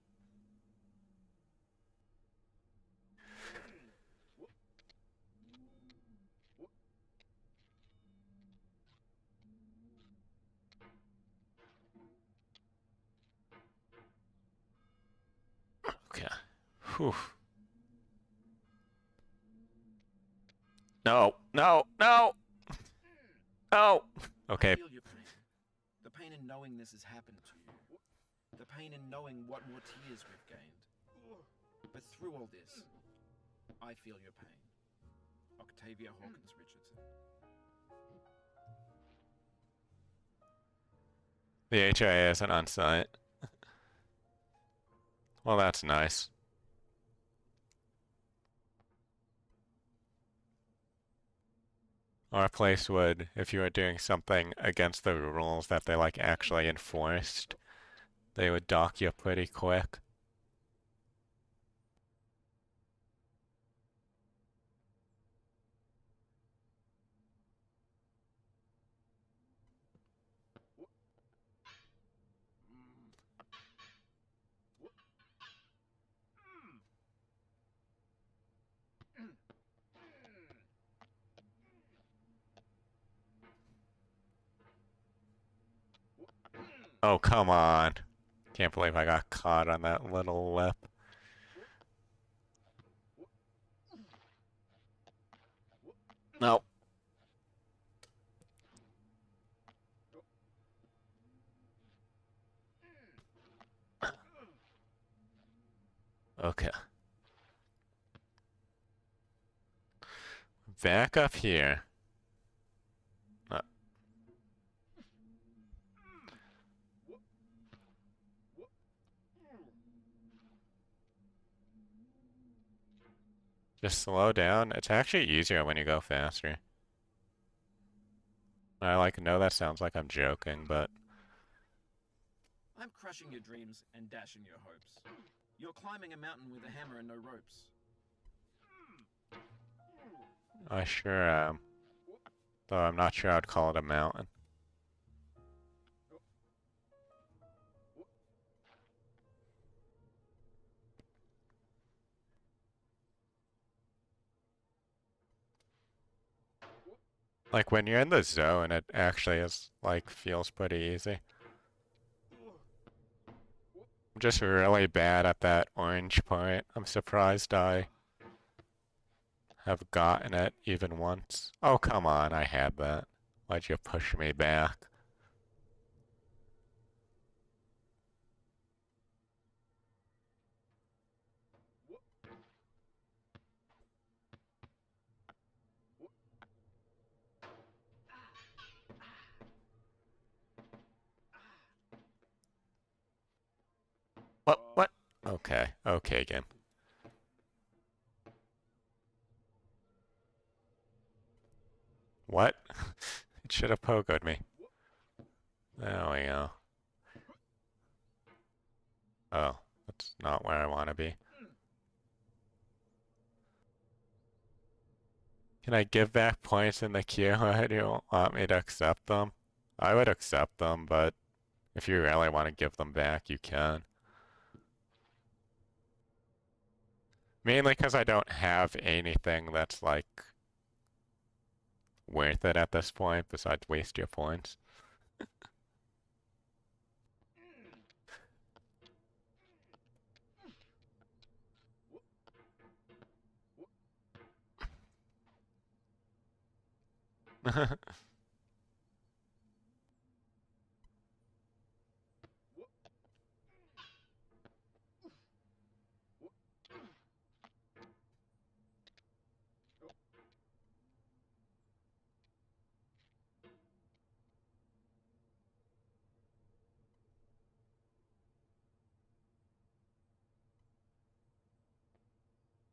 A: Okay. Whew. No, no, no, no. Okay.
B: I feel your pain. The pain in knowing this has happened to you. The pain in knowing what more tears we've gained. But through all this, I feel your pain. Octavia Hawkins Richardson.
A: The HIA isn't on site. Well, that's nice. Our place would, if you were doing something against the rules that they like actually enforced, they would dock you pretty quick. Oh, come on. Can't believe I got caught on that little lip. No. Okay. Back up here. Just slow down. It's actually easier when you go faster. I like know that sounds like I'm joking, but
B: I'm crushing your dreams and dashing your hopes. You're climbing a mountain with a hammer and no ropes.
A: I sure am. Though I'm not sure I'd call it a mountain. Like when you're in the zone, it actually is like feels pretty easy. I'm just really bad at that orange part. I'm surprised I have gotten it even once. Oh, come on, I had that. Why'd you push me back? What? Okay, okay, game. What? It should have pogoed me. There we go. Oh, that's not where I want to be. Can I give back points in the queue, or do you want me to accept them? I would accept them, but if you really want to give them back, you can. Mainly because I don't have anything that's like worth it at this point besides waste your points.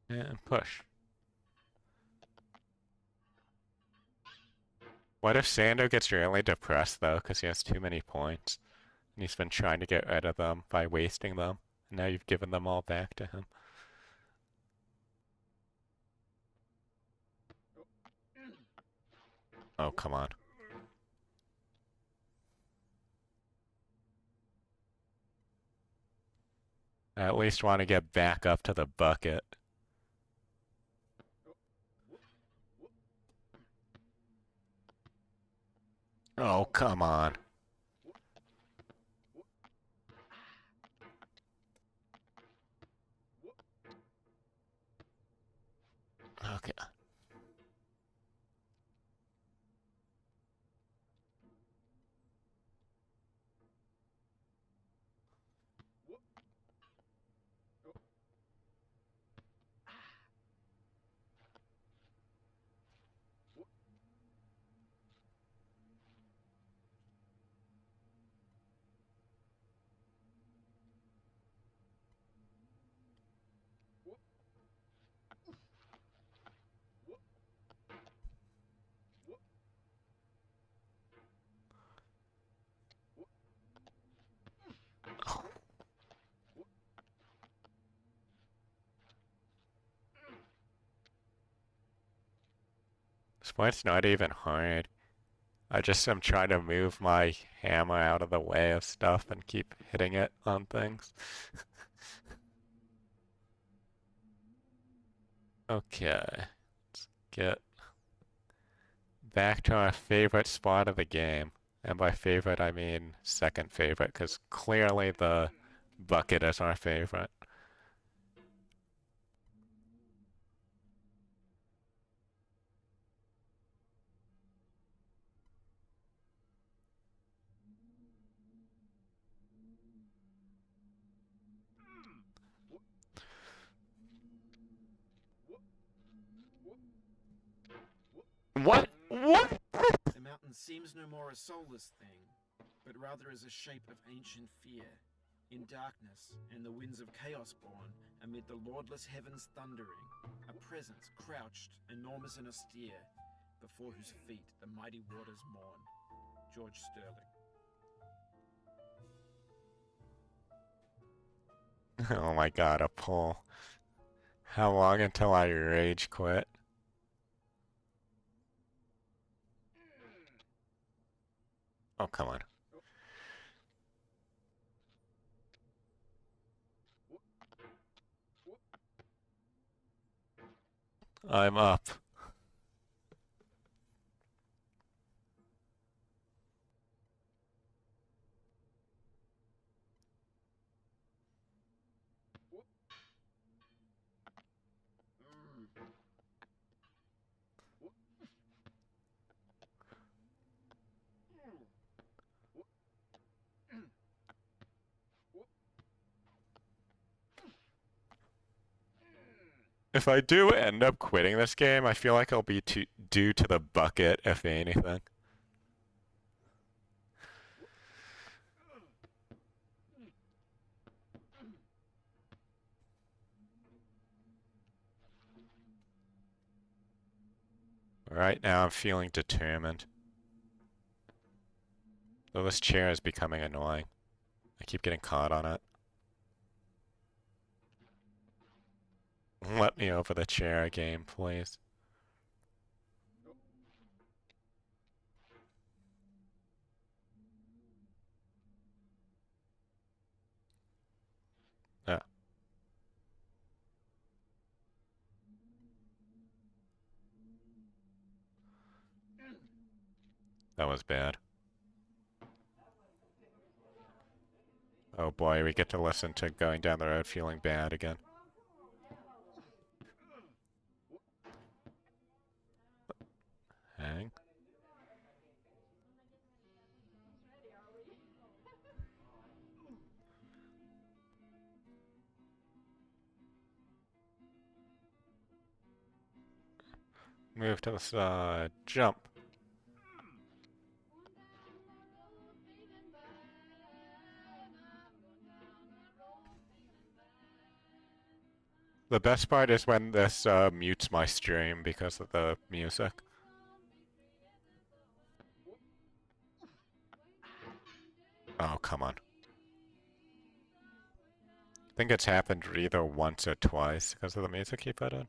A: And push. What if Sando gets really depressed though, because he has too many points, and he's been trying to get rid of them by wasting them, and now you've given them all back to him? Oh, come on. I at least want to get back up to the bucket. Oh, come on. Okay. This point's not even hard. I just am trying to move my hammer out of the way of stuff and keep hitting it on things. Okay, let's get back to our favorite spot of the game. And by favorite, I mean second favorite, because clearly the bucket is our favorite. What? What?
B: The mountain seems no more a soulless thing, but rather as a shape of ancient fear, in darkness and the winds of chaos born, amid the lordless heavens thundering, a presence crouched, enormous and austere, before whose feet the mighty waters mourn. George Sterling.
A: Oh my god, a pull. How long until I rage quit? Oh, come on. I'm up. If I do end up quitting this game, I feel like I'll be due to the bucket, if anything. Right now I'm feeling determined. Though this chair is becoming annoying. I keep getting caught on it. Let me over the chair game, please. Ah, that was bad. Oh boy, we get to listen to Going Down the Road Feeling Bad again. Hang. Move to the side. Jump. The best part is when this mutes my stream because of the music. Oh, come on. I think it's happened either once or twice because of the music he put in.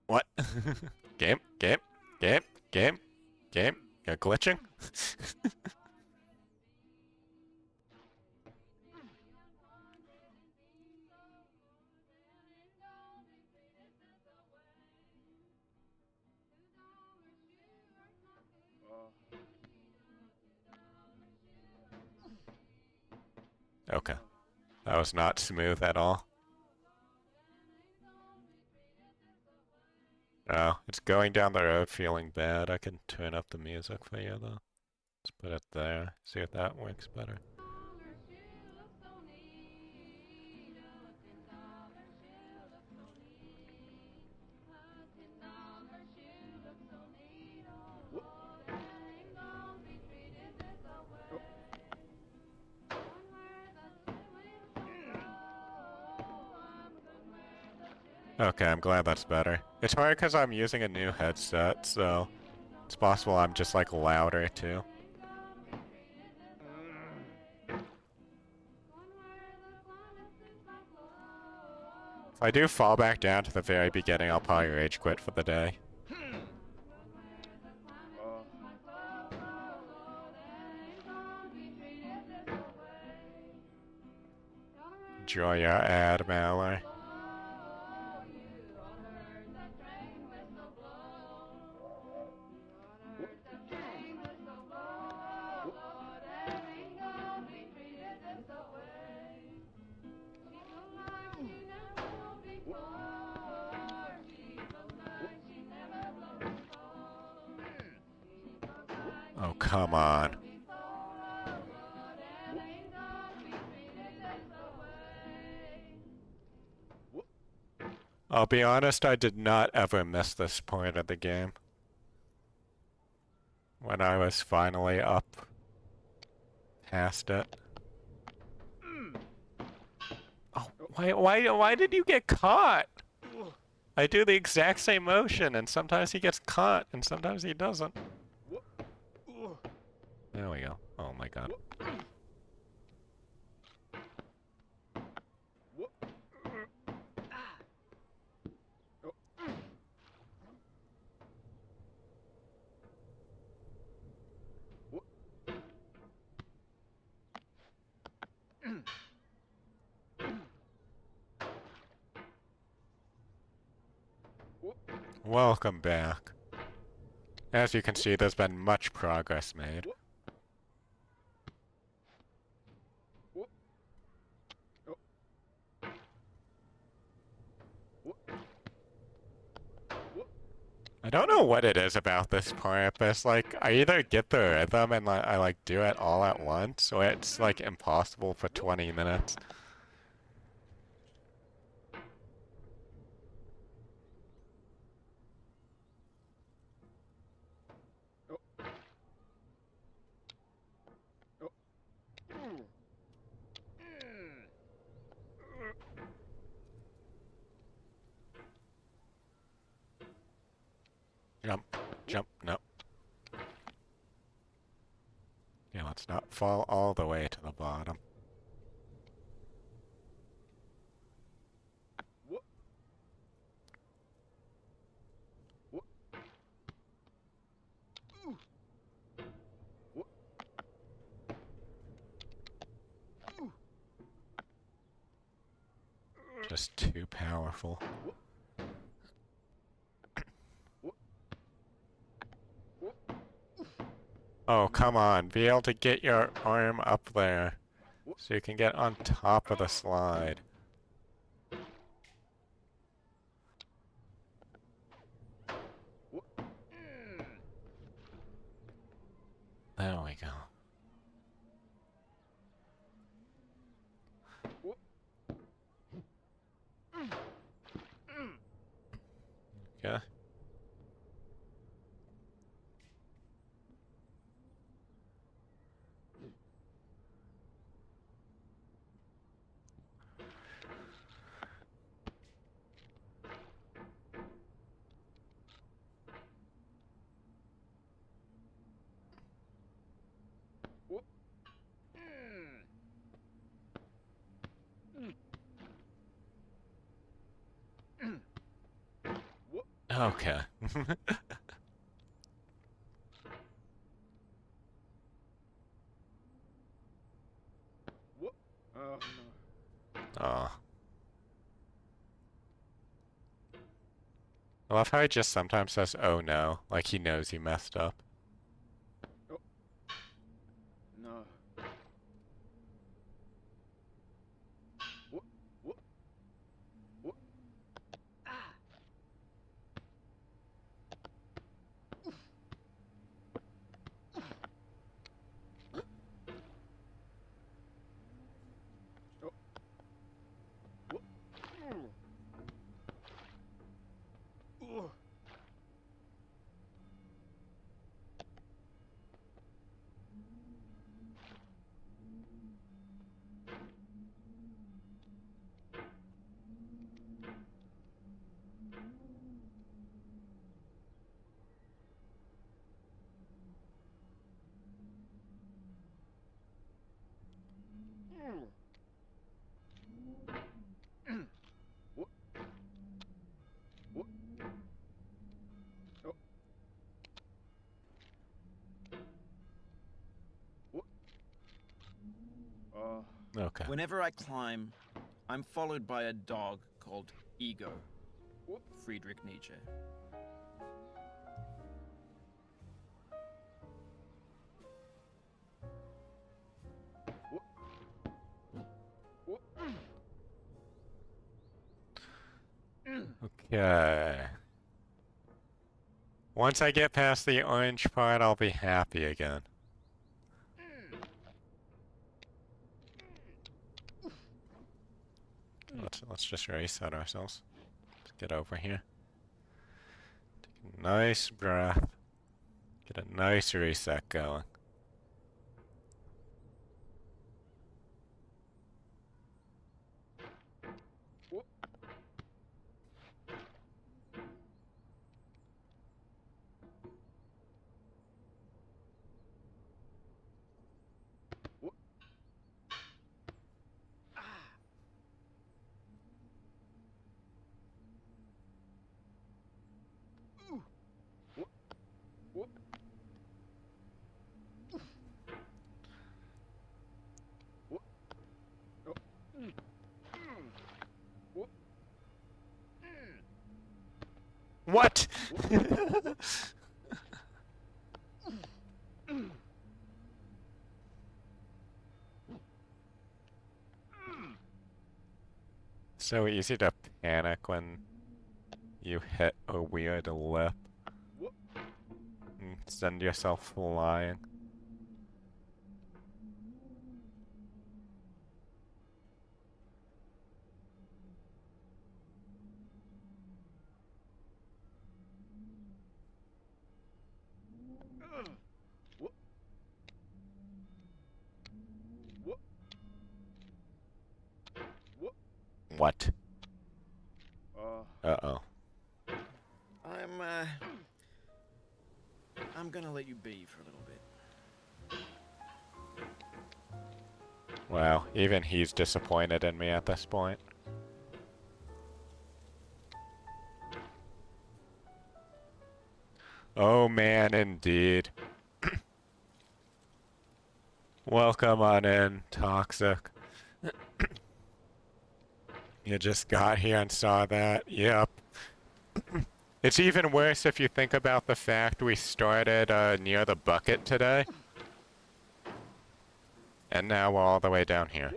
A: What? Game? Game? Game? Game? Game? You're glitching? Okay. That was not smooth at all. Oh, it's Going Down the Road Feeling Bad. I can turn up the music for you though. Let's put it there. See if that works better. Okay, I'm glad that's better. It's hard because I'm using a new headset, so it's possible I'm just like louder too. If I do fall back down to the very beginning, I'll probably rage quit for the day. Enjoy your ad, Mallory. Oh, come on. I'll be honest, I did not ever miss this point of the game. When I was finally up past it. Oh, why did you get caught? I do the exact same motion, and sometimes he gets caught, and sometimes he doesn't. There we go. Oh my god. Welcome back. As you can see, there's been much progress made. I don't know what it is about this part, but it's like, I either get the rhythm and I like do it all at once, or it's like impossible for 20 minutes. Jump, jump, no. Yeah, let's not fall all the way to the bottom. Just too powerful. Oh, come on. Be able to get your arm up there so you can get on top of the slide. There we go. Okay. Okay. Oh. I love how he just sometimes says, oh no, like he knows he messed up.
B: No.
A: Okay.
B: Whenever I climb, I'm followed by a dog called Ego. Friedrich Nietzsche.
A: Okay. Once I get past the orange part, I'll be happy again. Let's just reset ourselves. Let's get over here. Take a nice breath. Get a nice reset going. What? So easy to panic when you hit a weird lip and send yourself flying. What? Uh-oh.
B: I'm I'm gonna let you be for a little bit.
A: Wow, even he's disappointed in me at this point. Oh man, indeed. Welcome on in, Toxic. You just got here and saw that. Yep. It's even worse if you think about the fact we started near the bucket today. And now we're all the way down here.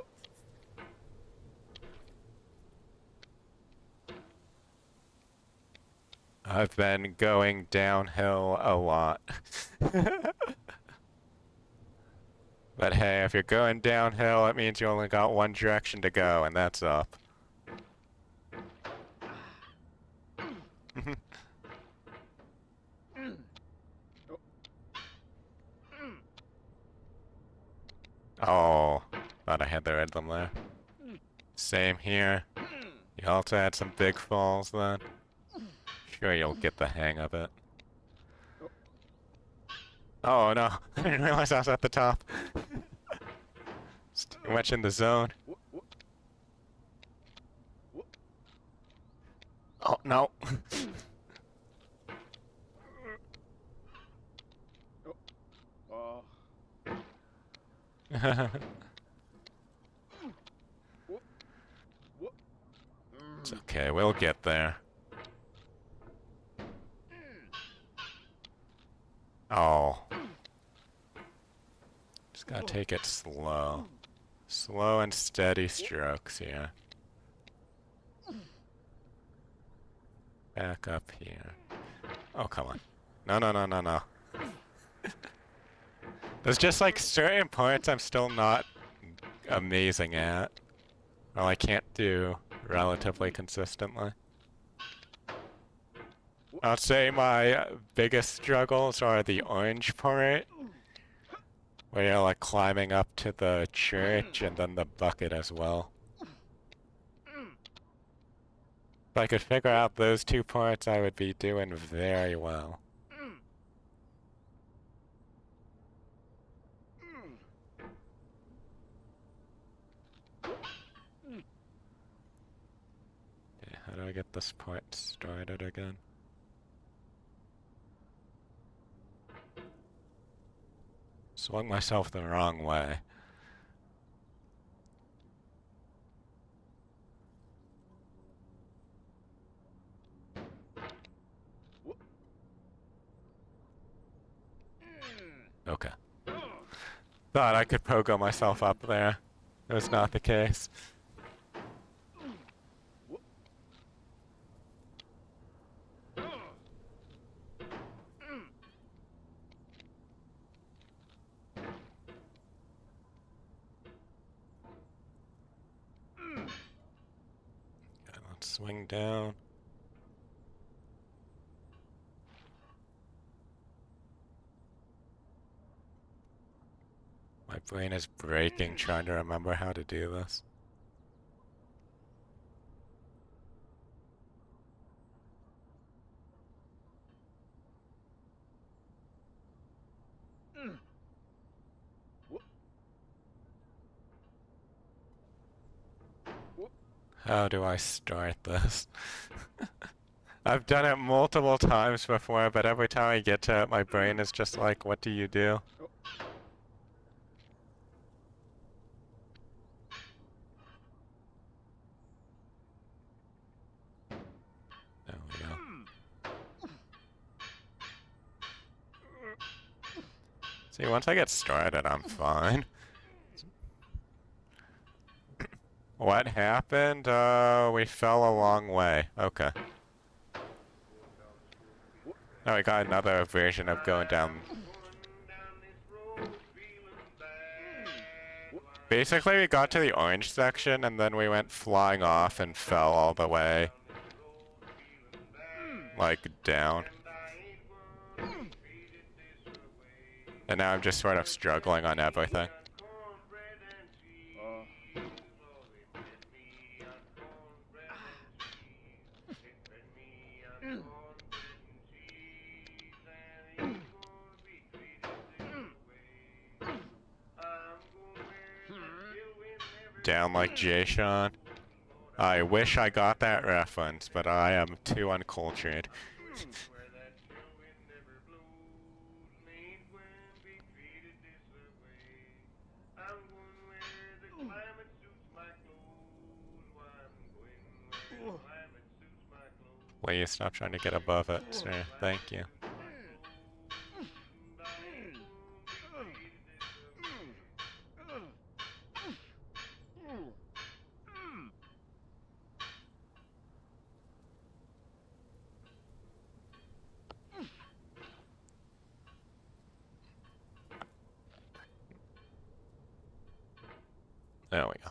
A: I've been going downhill a lot. But hey, if you're going downhill, it means you only got one direction to go, and that's up. Oh, thought I had the rhythm there. Same here. You also had some big falls then. Sure, you'll get the hang of it. Oh no, I didn't realize I was at the top. It's too much in the zone. Oh no. It's okay, we'll get there. Oh. Just gotta take it slow. Slow and steady strokes here. Back up here. Oh, come on. No, no, no, no, no. There's just like certain parts I'm still not amazing at. Well, I can't do relatively consistently. I'd say my biggest struggles are the orange part, where you're like climbing up to the church and then the bucket as well. If I could figure out those two parts, I would be doing very well. Okay, how do I get this part started again? Swung myself the wrong way. Okay. Thought I could pogo myself up there. It was not the case. Okay, let's swing down. My brain is breaking trying to remember how to do this. How do I start this? I've done it multiple times before, but every time I get to it, my brain is just like, what do you do? There we go. See, once I get started, I'm fine. What happened? We fell a long way. Okay. Now we got another version of going down. Basically, we got to the orange section, and then we went flying off and fell all the way. Like, down. And now I'm just sort of struggling on everything. Down like Jay Sean. I wish I got that reference, but I am too uncultured. Will you stop trying to get above it, sir? Thank you. There we go.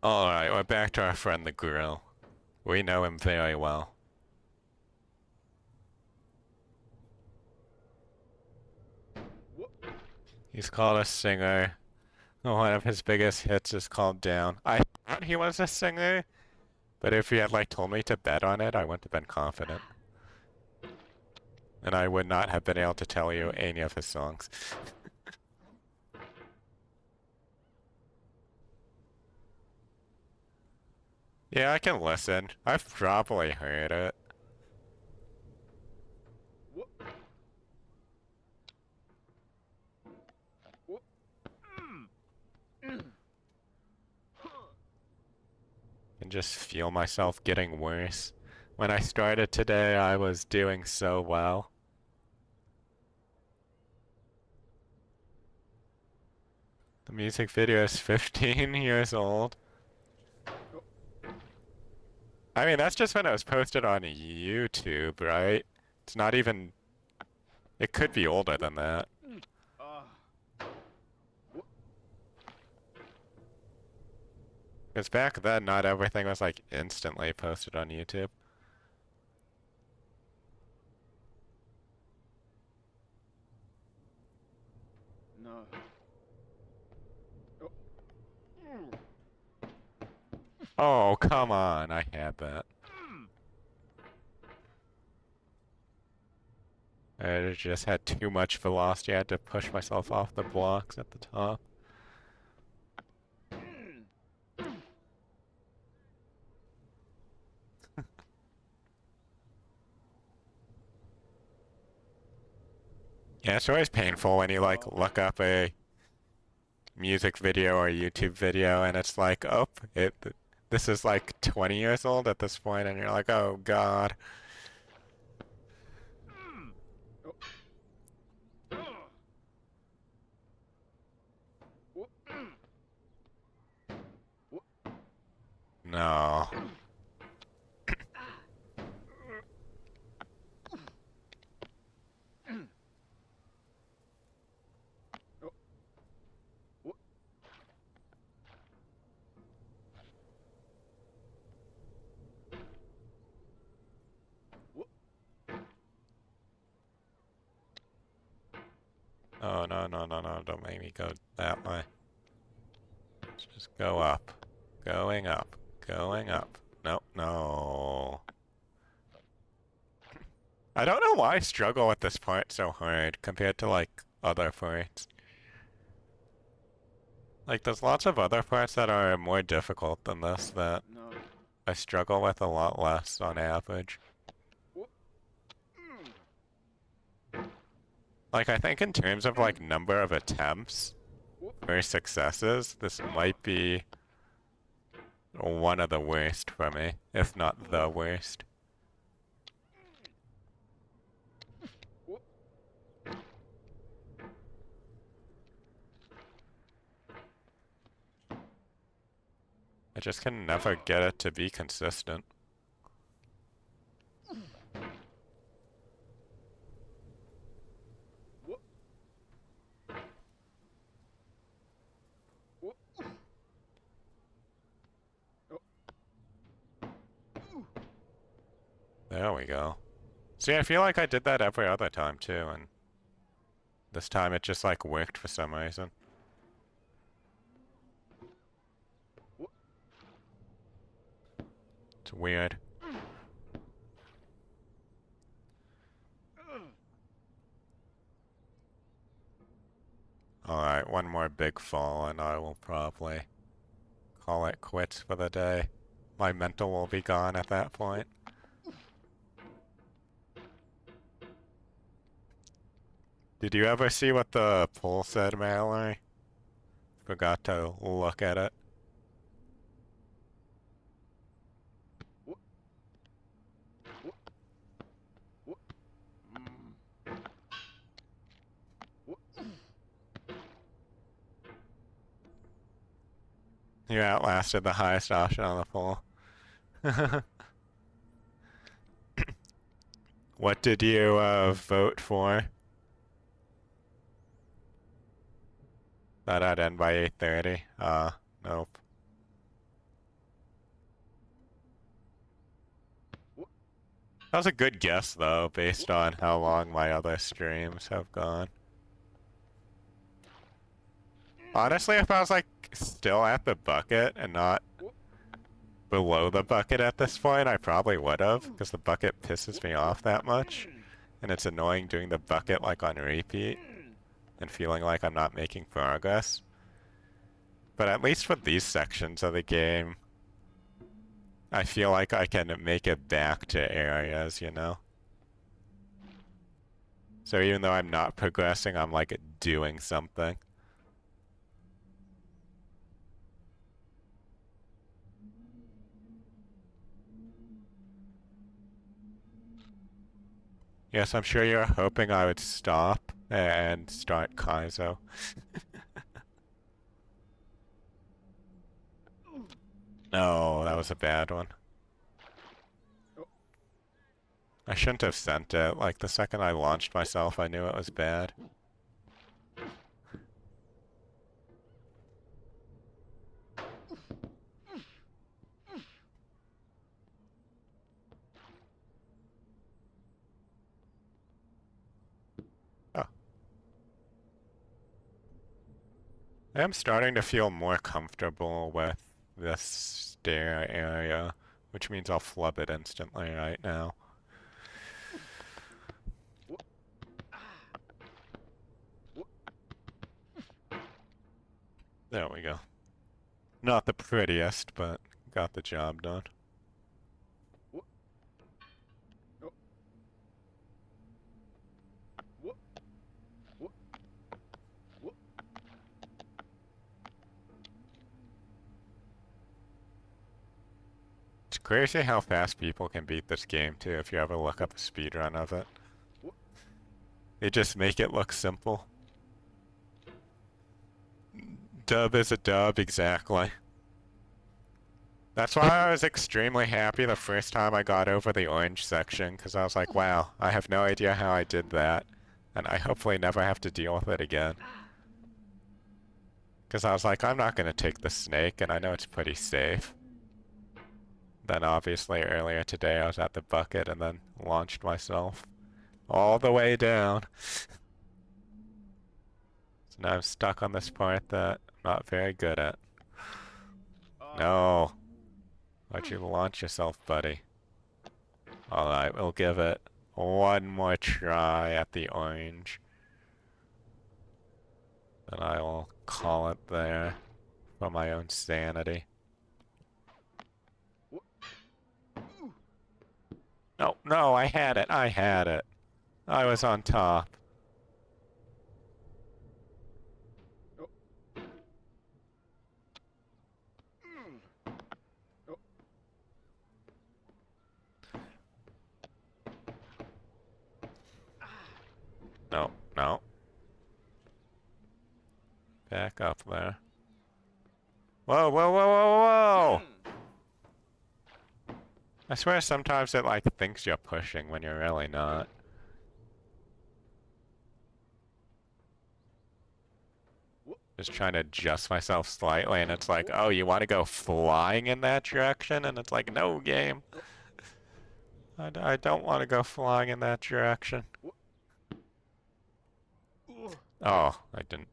A: Alright, we're back to our friend the Grill. We know him very well. He's called a singer. One of his biggest hits is called Down. I thought he was a singer, but if he had like told me to bet on it, I wouldn't have been confident. And I would not have been able to tell you any of his songs. Yeah, I can listen. I've probably heard it. And just feel myself getting worse. When I started today, I was doing so well. The music video is 15 years old. I mean, that's just when it was posted on YouTube, right? It's not even... It could be older than that. Because back then, not everything was like instantly posted on YouTube.
B: No.
A: Oh, come on, I had that. I just had too much velocity. I had to push myself off the blocks at the top. Yeah, it's always painful when you like look up a music video or a YouTube video and it's like, oh, this is like 20 years old at this point, and you're like, oh god. No. Oh, no, no, no, no, don't make me go that way. Let's just go up. Going up. Going up. Nope, no. I don't know why I struggle with this part so hard compared to, like, other parts. Like, there's lots of other parts that are more difficult than this that I struggle with a lot less on average. Like, I think in terms of, like, number of attempts or successes, this might be one of the worst for me, if not the worst. I just can never get it to be consistent. There we go. See, I feel like I did that every other time too, and this time it just like worked for some reason. It's weird. Alright, one more big fall and I will probably call it quits for the day. My mental will be gone at that point. Did you ever see what the poll said, Mallory? Forgot to look at it. You outlasted the highest option on the poll. What did you vote for? That I'd end by 8:30. Nope. That was a good guess, though, based on how long my other streams have gone. Honestly, if I was, like, still at the bucket and not below the bucket at this point, I probably would have, because the bucket pisses me off that much. And it's annoying doing the bucket, like, on repeat, and feeling like I'm not making progress. But at least for these sections of the game, I feel like I can make it back to areas, you know? So even though I'm not progressing, I'm, like, doing something. Yes, I'm sure you're hoping I would stop and start Kaizo. No, that was a bad one. I shouldn't have sent it. Like, the second I launched myself, I knew it was bad. Oh. I am starting to feel more comfortable with this stair area, which means I'll flub it instantly right now. There we go. Not the prettiest, but got the job done. It's crazy how fast people can beat this game too if you ever look up a speedrun of it. They just make it look simple. Dub is a dub, exactly. That's why I was extremely happy the first time I got over the orange section, because I was like, wow, I have no idea how I did that, and I hopefully never have to deal with it again. Because I was like, I'm not going to take the snake, and I know it's pretty safe. Then obviously earlier today I was at the bucket and then launched myself all the way down. So now I'm stuck on this part that I'm not very good at. No. Why'd you launch yourself, buddy? Alright, we'll give it one more try at the orange. Then I will call it there for my own sanity. No, no, I had it, I had it. I was on top. No, no. Back up there. Whoa, whoa, whoa, whoa, whoa! I swear sometimes it like thinks you're pushing when you're really not. Just trying to adjust myself slightly and it's like, oh, you want to go flying in that direction? And it's like, no, game. I don't want to go flying in that direction. Oh, I didn't.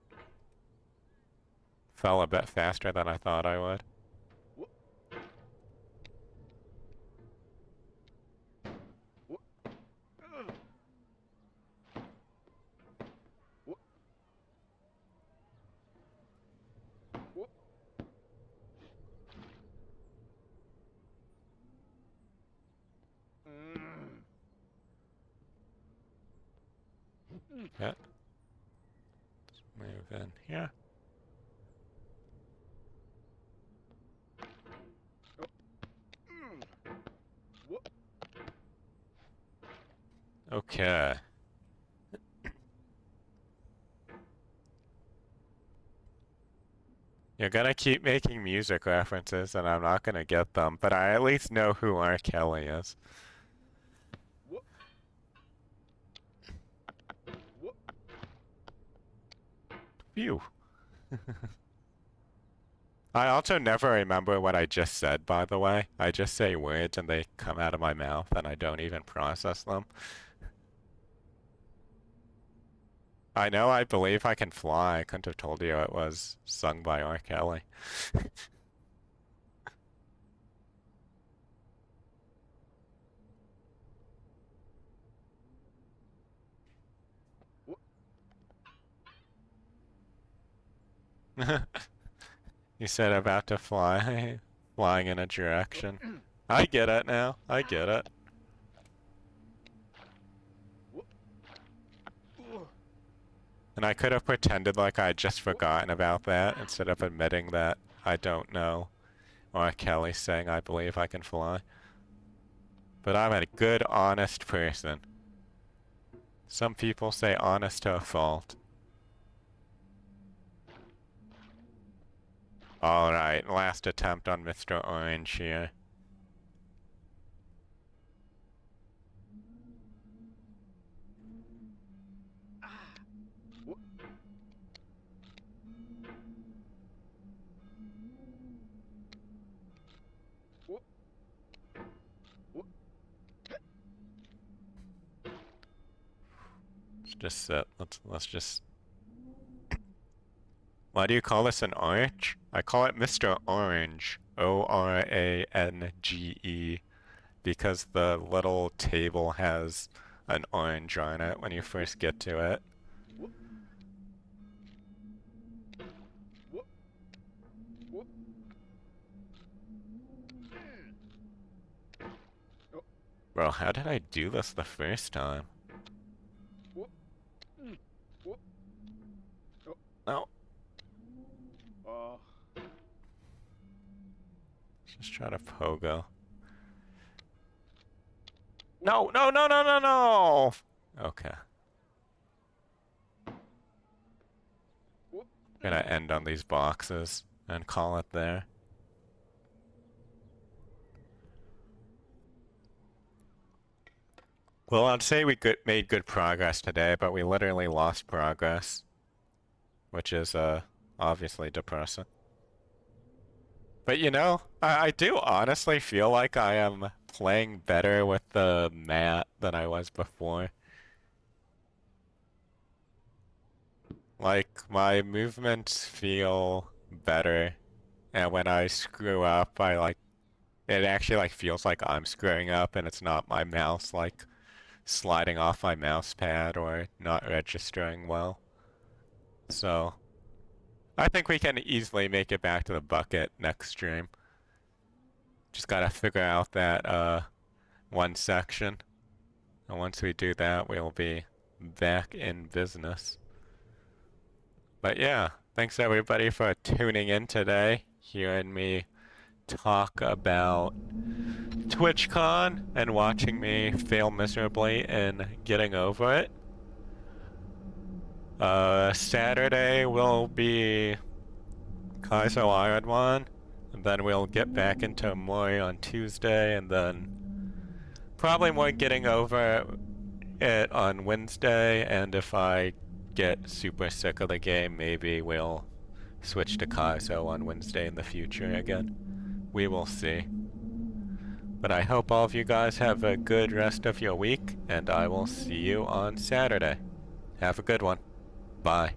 A: Fell a bit faster than I thought I would. Yeah. Let's move in here. Okay. You're gonna keep making music references and I'm not gonna get them, but I at least know who R. Kelly is. Phew. I also never remember what I just said, by the way. I just say words and they come out of my mouth and I don't even process them. I know I Believe I Can Fly. I couldn't have told you it was sung by R. Kelly. You said about to fly, flying in a direction. I get it now. I get it. And I could have pretended like I'd just forgotten about that instead of admitting that I don't know R. Kelly saying I Believe I Can Fly. But I'm a good, honest person. Some people say honest to a fault. Alright, last attempt on Mr. Orange here. Let's just sit. Let's just... Why do you call this an orange? I call it Mr. Orange. O-R-A-N-G-E. Because the little table has an orange on it when you first get to it. Bro, how did I do this the first time? No. Just try to pogo. No, no, no, no, no, no! Okay. Gonna end on these boxes and call it there. Well, I'd say we made good progress today, but we literally lost progress. Which is, obviously depressing. But you know, I do honestly feel like I am playing better with the mat than I was before. Like, my movements feel better, and when I screw up, it actually, like, feels like I'm screwing up, and it's not my mouse, like, sliding off my mouse pad or not registering well. So, I think we can easily make it back to the bucket next stream. Just gotta figure out that, one section. And once we do that, we'll be back in business. But yeah, thanks everybody for tuning in today, hearing me talk about TwitchCon and watching me fail miserably in getting over it. Saturday will be Kaizo Iron One, and then we'll get back into Mori on Tuesday, and then probably more getting over it on Wednesday, and if I get super sick of the game, maybe we'll switch to Kaizo on Wednesday in the future again. We will see. But I hope all of you guys have a good rest of your week, and I will see you on Saturday. Have a good one. Bye.